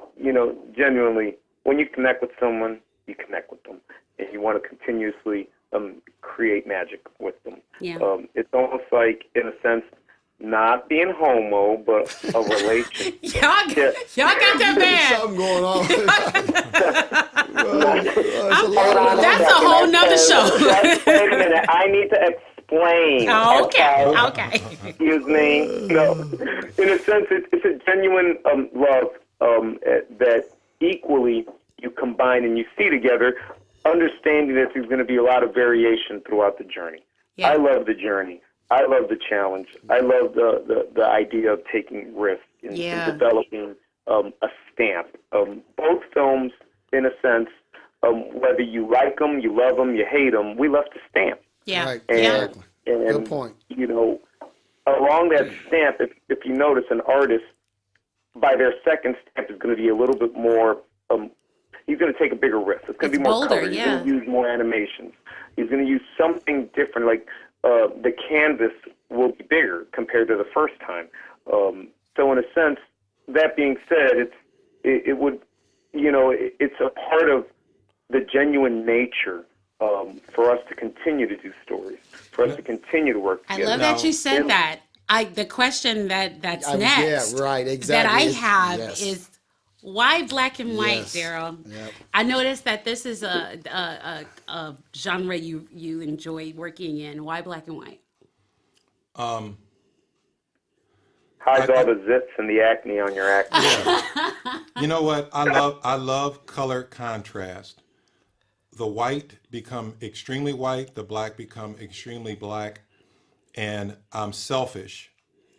genuinely, when you connect with someone, you connect with them, and you want to continuously create magic with them. Yeah. It's almost like, in a sense, not being homo, but a relation. y'all got that bad. Something going on. That's a whole nother show. Wait a minute, I need to explain. Oh, okay. Excuse me. No, in a sense, it's a genuine love that equally you combine and you see together, understanding that there's going to be a lot of variation throughout the journey. Yeah. I love the journey. I love the challenge. I love the idea of taking risks and developing a stamp. Both films, in a sense, whether you like them, you love them, you hate them, we left a stamp. Yeah. Right. And, Exactly. and, Good point. Along that stamp, if you notice, an artist, by their second stamp, is going to be a little bit more, he's going to take a bigger risk. It's going to be more bolder, color. He's going to use more animations. He's going to use something different, like the canvas will be bigger compared to the first time. So in a sense, that being said, it's a part of the genuine nature for us to continue to do stories, for us to continue to work together. I love that you said that. The question that's next Yeah, right, exactly. that I have Yes. is, why black and white, Yes. Darryl? Yep. I noticed that this is a genre you enjoy working in. Why black and white? Hides all the zits and the acne on your acne. You know what? I love color contrast. The white become extremely white, the black become extremely black, and I'm selfish.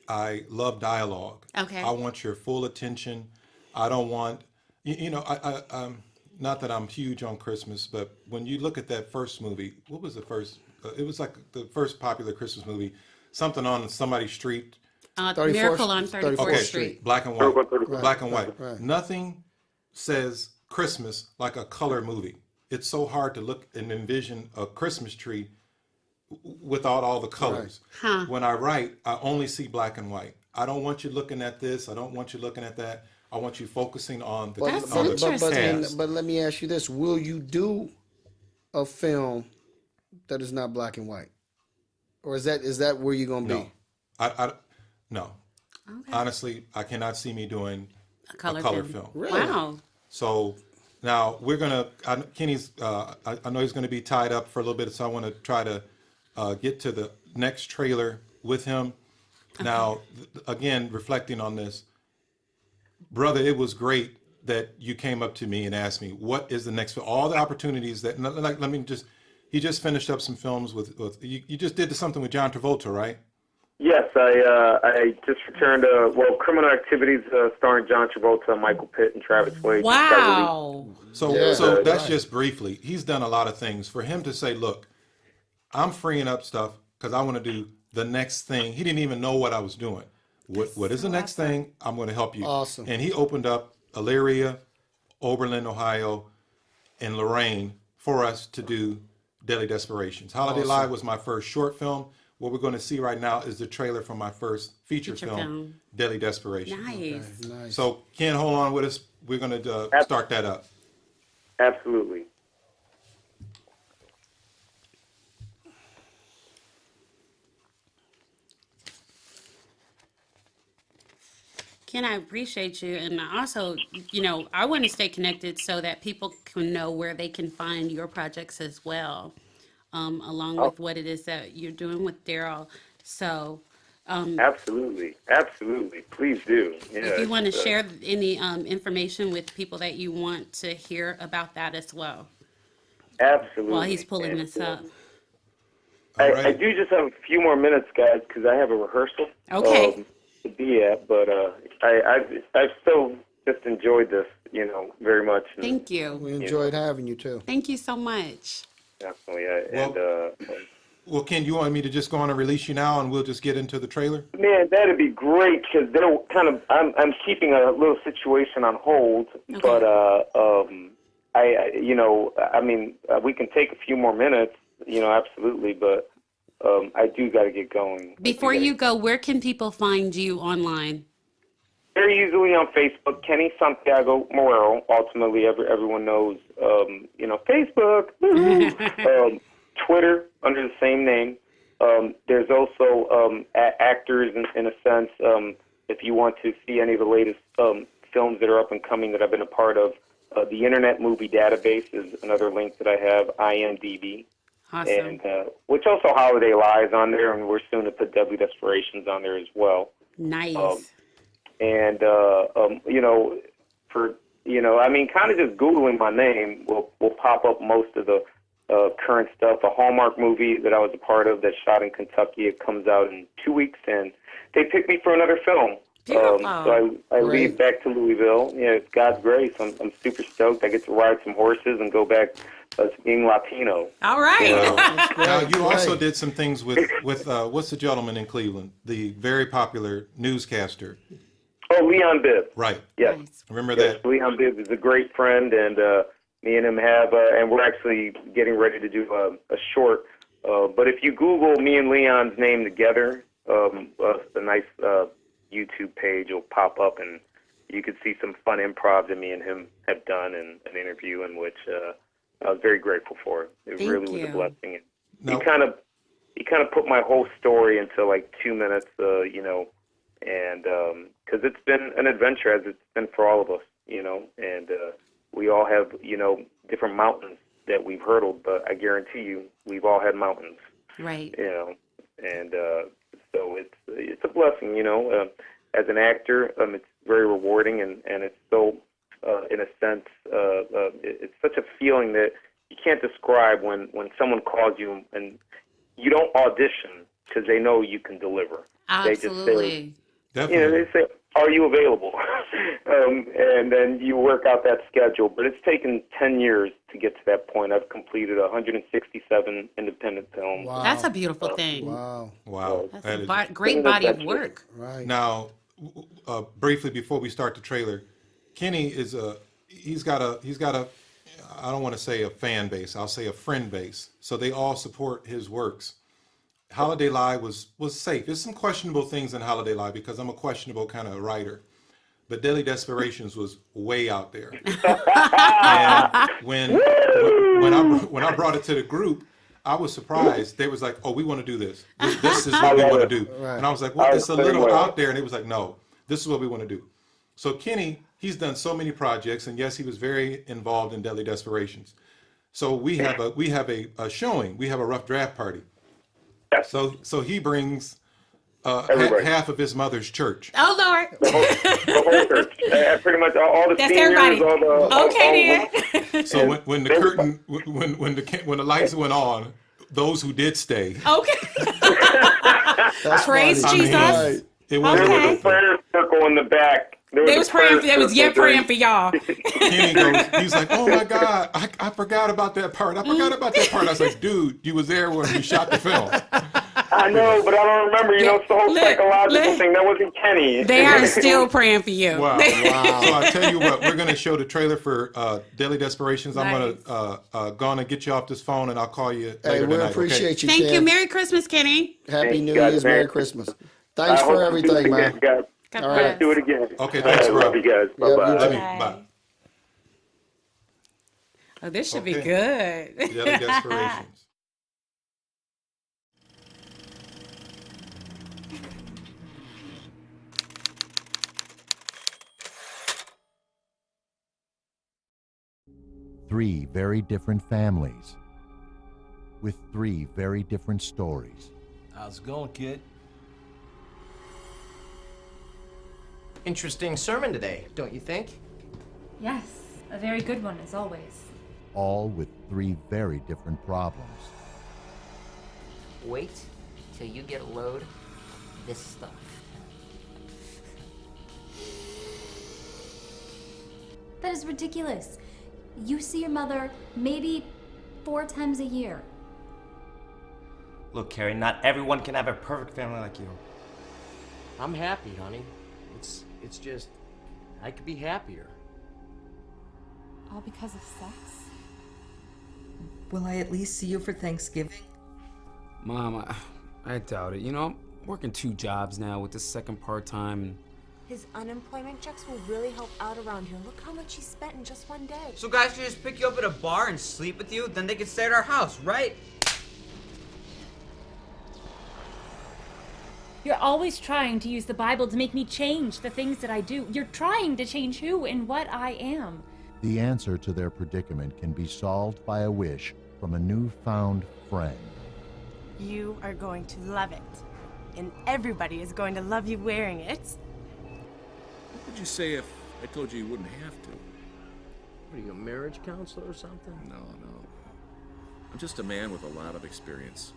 I love dialogue. Okay. I want your full attention. I don't want, not that I'm huge on Christmas, but when you look at that first movie, what was the first? It was like the first popular Christmas movie, something on somebody's street. 34th Miracle on 34th Okay, Street. black and white. Right, Black and white. right. Nothing says Christmas like a color movie. It's so hard to look and envision a Christmas tree without all the colors. Huh. When I write, I only see black and white. I don't want you looking at this. I don't want you looking at that. I want you focusing on the That's on the interesting. cast. But let me ask you this: will you do a film that is not black and white, or is that where you're gonna be? No, no. Okay. Honestly, I cannot see me doing A color film. Really? Wow. So now we're gonna. Kenny's. I know he's gonna be tied up for a little bit, so I want to try to get to the next trailer with him. Now, again, reflecting on this, brother, it was great that you came up to me and asked me what is the next film. All the opportunities that, like, let me just. He just finished up some films with you just did something with John Travolta, right? Yes, I just returned Criminal Activities starring John Travolta, Michael Pitt, and Travis Wade. Wow. So that's just briefly. He's done a lot of things. For him to say, look, I'm freeing up stuff because I want to do the next thing. He didn't even know what I was doing. What is the next thing? I'm going to help you. Awesome. And he opened up Elyria, Oberlin, Ohio, and Lorraine for us to do Daily Desperations. Holiday Live was my first short film. What we're going to see right now is the trailer for my first feature film, Daily Desperations. Nice. Nice. So, Ken, hold on with us. We're going to start that up. Absolutely. Ken, I appreciate you. And also, I want to stay connected so that people can know where they can find your projects as well, along with what it is that you're doing with Darryl. So, Absolutely. Please do. Yeah, if you want to share any information with people that you want to hear about that as well, absolutely. while he's pulling this up. I do just have a few more minutes, guys, because I have a rehearsal. Okay. To be at, but I've still just enjoyed this, very much. And Thank you. We enjoyed having you too. Thank you so much. definitely. Well, Ken, you want me to just go on and release you now, and we'll just get into the trailer? Man, that'd be great because they're kind of. I'm keeping a little situation on hold, but we can take a few more minutes, absolutely, but I do got to get going. Before you go, where can people find you online? Very easily on Facebook, Kenny Santiago Marrero. Ultimately, everyone knows, Facebook. Twitter under the same name. There's also actors, in a sense. If you want to see any of the latest films that are up and coming that I've been a part of, the Internet Movie Database is another link that I have, IMDb. Awesome. And which also Holiday Lies on there, and we're soon to put Deadly Desperations on there as well. Nice. Kind of just Googling my name will pop up most of the current stuff. A Hallmark movie that I was a part of that's shot in Kentucky. It comes out in 2 weeks, and they picked me for another film. So I leave back to Louisville. It's God's grace. I'm super stoked. I get to ride some horses and go back being Latino. All right. Now, you also did some things with what's the gentleman in Cleveland, the very popular newscaster. Oh, Leon Bibb. Right. Yes. Nice. Remember Yes, that? Leon Bibb is a great friend, and me and him have, and we're actually getting ready to do a short. But if you Google me and Leon's name together, a nice YouTube page will pop up, and you could see some fun improv that me and him have done in an interview in which I was very grateful for. It Thank really was you. a blessing. No. He kind of put my whole story into like 2 minutes, and because it's been an adventure, as it's been for all of us, and we all have, different mountains that we've hurdled, but I guarantee you we've all had mountains, Right. and so it's a blessing, as an actor, it's very rewarding, and it's so, in a sense, it's such a feeling that you can't describe when someone calls you and you don't audition because they know you can deliver. Absolutely. Definitely. They say, "Are you available?" And then you work out that schedule. But it's taken 10 years to get to that point. I've completed 167 independent films. Wow. That's a beautiful thing. Wow. Wow. That's That a is- great body of work. Right. Now, briefly before we start the trailer, Kenny he's got a I don't want to say a fan base, I'll say a friend base. So they all support his works. Holiday Lie was safe. There's some questionable things in Holiday Lie because I'm a questionable kind of writer. But Deadly Desperations was way out there. And when I brought it to the group, I was surprised. They was like, "Oh, we want to do this. This is what we want to do." Right. And I was like, "Well, it's a little out there." And it was like, "No, this is what we want to do." So Kenny, he's done so many projects, and yes, he was very involved in Deadly Desperations. So we have a showing. We have a rough draft party. Yes. So he brings Everybody. half of his mother's church. Oh, Lord. The whole church. Pretty much all the That's seniors. everybody. All Okay, then. So when the curtain, when the lights went on, those who did stay, Okay. That's Praise funny. Jesus. Right. it was Okay. There was a prayer circle in the back. They was praying for praying for y'all. Kenny goes, he's like, "Oh my God, I forgot about that part. I forgot about that part." I was like, "Dude, you was there when we shot the film." I know, but I don't remember. It's the whole psychological thing. That wasn't Kenny. They are still praying for you. Wow. So I tell you what, we're gonna show the trailer for Deadly Desperations. I'm gonna get you off this phone, and I'll call you Hey, later we tonight. appreciate you, Thank Ken. you. Merry Christmas, Kenny. Happy Thanks, New guys. Year's, Merry Merry Christmas. Thanks I hope for to do it everything, again, man. guys. God All bless. right. Let's do it again. Okay, thanks, I bro. love you guys. Yeah, you Bye-bye. Love you. Bye. Bye. Oh, this should be Okay. good. Deadly Desperations. Three very different families with three very different stories. How's it going, kid? Interesting sermon today, don't you think? Yes, a very good one as always. All with three very different problems. Wait till you get a load of this stuff. That is ridiculous. You see your mother maybe 4 times a year. Look, Carrie, not everyone can have a perfect family like you. I'm happy, honey. It's just, I could be happier. All because of sex? Will I at least see you for Thanksgiving? Mom, I doubt it. You know, I'm working 2 jobs now with this second part-time. And His unemployment checks will really help out around here. Look how much he spent in just one day. So guys can just pick you up at a bar and sleep with you, then they can stay at our house, right? You're always trying to use the Bible to make me change the things that I do. You're trying to change who and what I am. The answer to their predicament can be solved by a wish from a newfound friend. You are going to love it. And everybody is going to love you wearing it. What would you say if I told you you wouldn't have to? What are you, a marriage counselor or something? No. I'm just a man with a lot of experience.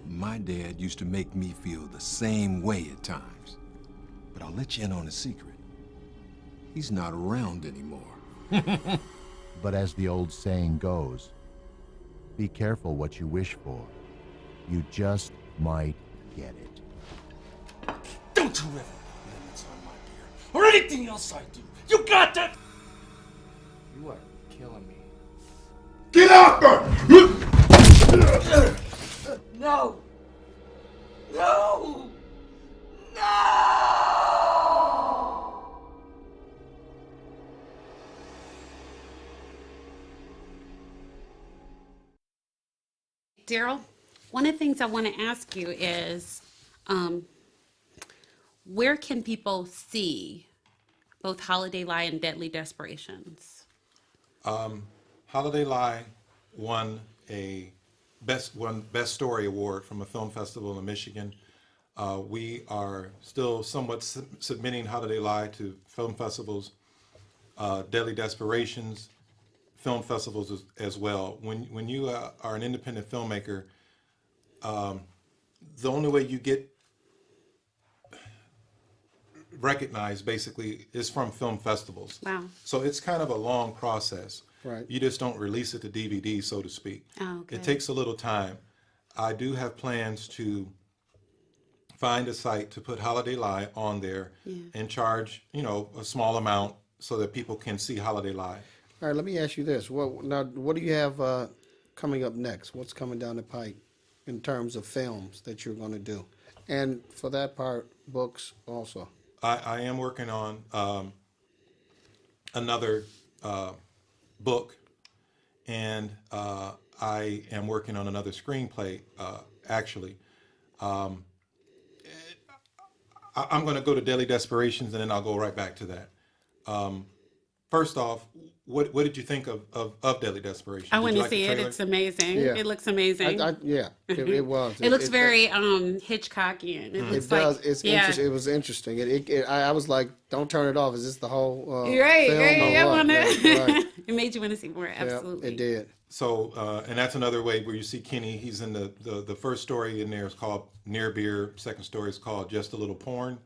My dad used to make me feel the same way at times. But I'll let you in on a secret. He's not around anymore. But as the old saying goes, be careful what you wish for. You just might get it. Don't you ever put limits on my beer or anything else I do. You got that? you are killing me. Get out there! No! No! No! Darryl, one of the things I want to ask you is, where can people see both Holiday Lie and Deadly Desperations? Holiday Lie won a Best Story Award from a film festival in Michigan. We are still somewhat submitting Holiday Lie to film festivals, Deadly Desperations, film festivals as well. When you are an independent filmmaker, the only way you get recognized basically is from film festivals. Wow. So it's kind of a long process. Right. You just don't release it to DVD, so to speak. Oh, okay. It takes a little time. I do have plans to find a site to put Holiday Lie on there and charge, a small amount so that people can see Holiday Lie. All right, let me ask you this. What do you have coming up next? What's coming down the pipe in terms of films that you're going to do? And for that part, books also. I am working on another book, and I am working on another screenplay, actually. I'm going to go to Deadly Desperations, and then I'll go right back to that. First off, what did you think of Deadly Desperations? I want to like see the it. trailer? It's amazing. Yeah. It looks amazing. It was. It looks very Hitchcockian. It looks It does. like, It's interesting. It was interesting. I was like, don't turn it off. Is this the whole right, film right. or I what? wanna. Yeah, right. It made you want to see more. Absolutely. Yeah, it did. So, and that's another way where you see Kenny. He's in the first story in there is called Near Beer. Second story is called Just a Little Porn.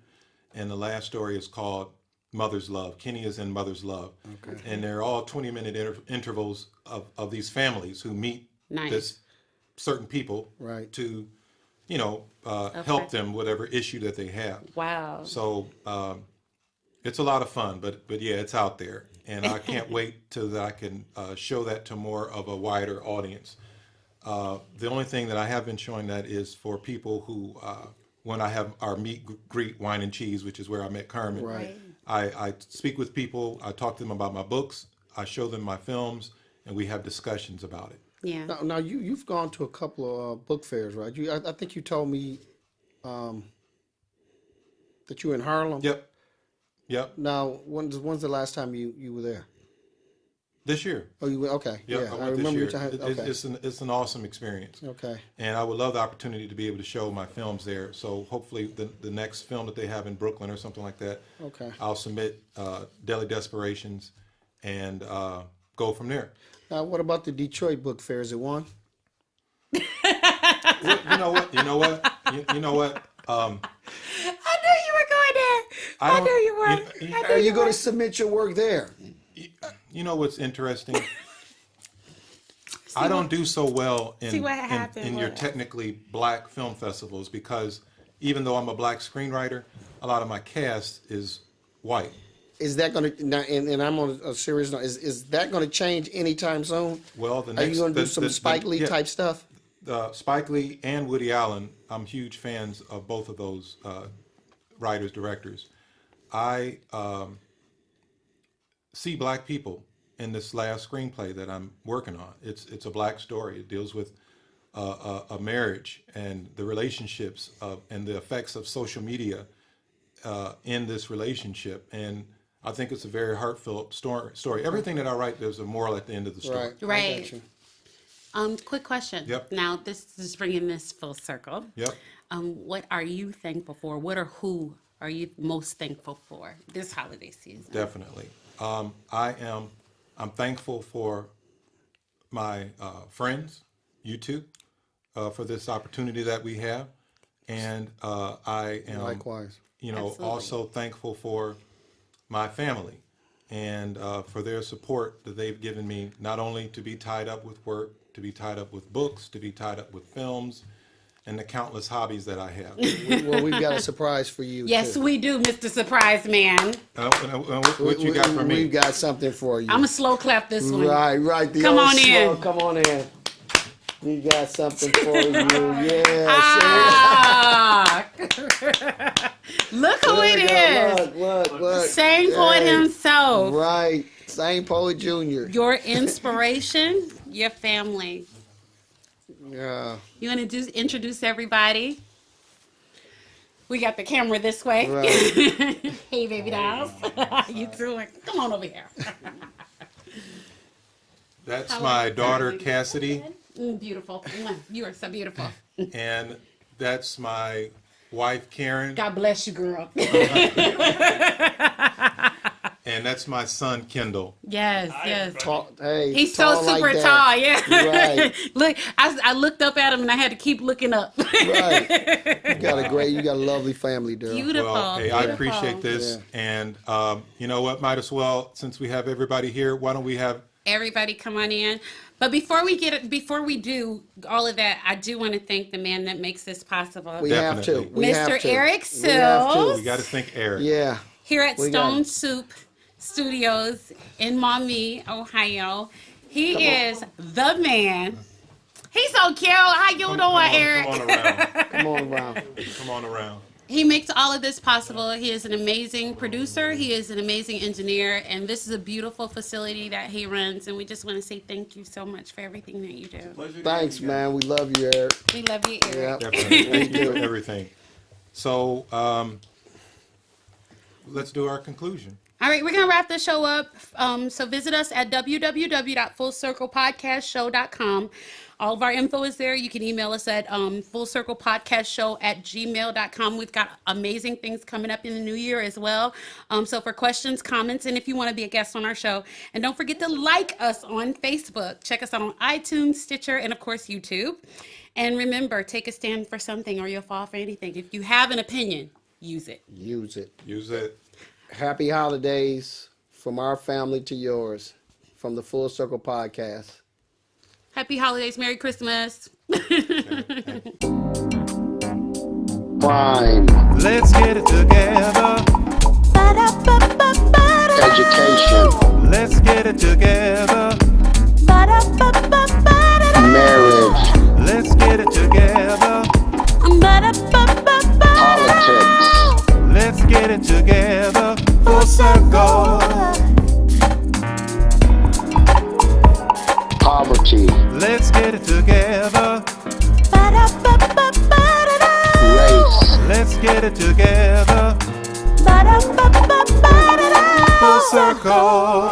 And the last story is called Mother's Love. Kenny is in Mother's Love. Okay. And they're all 20-minute intervals of these families who meet this certain people to, help them whatever issue that they have. Wow. So it's a lot of fun, but yeah, it's out there. And I can't wait till that I can show that to more of a wider audience. The only thing that I have been showing that is for people who, when I have our meet, greet, wine and cheese, which is where I met Carmen. Right. I speak with people, I talk to them about my books, I show them my films, and we have discussions about it. Yeah. Now you've gone to a couple of book fairs, right? I think you told me that you were in Harlem. Yep. Now, when's the last time you were there? This year. Oh, you went? Okay. Yep, Yeah, I I went remember you this year. telling. Okay. It's an awesome experience. Okay. And I would love the opportunity to be able to show my films there. So hopefully the next film that they have in Brooklyn or something like that, Okay. I'll submit Deadly Desperations and go from there. Now, what about the Detroit Book Fair? Is it one? You know what? I knew you were going there. I knew you were. Are you going to submit your work there? You know what's interesting? I don't do so well in your technically black film festivals because even though I'm a black screenwriter, a lot of my cast is white. is that going to, and I'm on a serious note, is that going to change anytime soon? Well, the Are next, you going to do some Spike Lee type stuff? Spike Lee and Woody Allen, I'm huge fans of both of those writers, directors. I see black people in this last screenplay that I'm working on. It's a black story. It deals with a marriage and the relationships and the effects of social media in this relationship. And I think it's a very heartfelt story. Everything that I write, there's a moral at the end of the story. Right. Quick question. Yep. Now, this is bringing this full circle. Yep. What are you thankful for? What or who are you most thankful for this holiday season? Definitely. I'm thankful for my friends, you two, for this opportunity that we have. And I am likewise. Absolutely. Also thankful for my family and for their support that they've given me, not only to be tied up with work, to be tied up with books, to be tied up with films, and the countless hobbies that I have. Well, we've got a surprise for you. Yes, too. we do, Mr. Surprise Man. What you got for me? We've got something for you. I'm a slow clap this one. Right. The Come old on slow, in. Come on in. We got something for you. Yeah. Ah. Look who it is. Look. Same poet himself. Right. Same poet junior. Your inspiration, your family. Yeah. You want to introduce everybody? We got the camera this way. Right. Hey, baby dolls. You doing? Come on over here. That's my daughter, Cassidy. Beautiful. You are so beautiful. And that's my wife, Karen. God bless you, girl. And that's my son, Kendall. Yes. He's so super like tall, yeah. Right. Look, I looked up at him and I had to keep looking up. Right. You got a lovely family, Darryl. Beautiful. Well, hey, I appreciate this. Yeah. And you know what? Might as well, since we have everybody here, why don't we have everybody come on in? But before we do all of that, I do want to thank the man that makes this possible. We have to. Mr. Eric Sills. We got to thank Eric. Yeah. Here at Stone Soup Studios in Maumee, Ohio. He is the man. He's so cute. How you doing, Eric? Come on around. He makes all of this possible. He is an amazing producer. He is an amazing engineer. And this is a beautiful facility that he runs. And we just want to say thank you so much for everything that you do. Thanks, man. We love you, Eric. We love you, Eric. Yeah. Definitely. Thank you for everything. So let's do our conclusion. All right, we're going to wrap the show up. So visit us at www.fullcirclepodcastshow.com. All of our info is there. You can email us at fullcirclepodcastshow@gmail.com. We've got amazing things coming up in the new year as well. So for questions, comments, and if you want to be a guest on our show. And don't forget to like us on Facebook. Check us out on iTunes, Stitcher, and of course, YouTube. And remember, take a stand for something or you'll fall for anything. If you have an opinion, use it. Use it. Happy holidays from our family to yours, from the Full Circle Podcast. Happy holidays. Merry Christmas. Crime. Let's get it together. Education. Let's get it together. Marriage. Let's get it together. Politics. Let's get it together. Full circle. Poverty. Let's get it together. Race. Let's get it together. Full circle.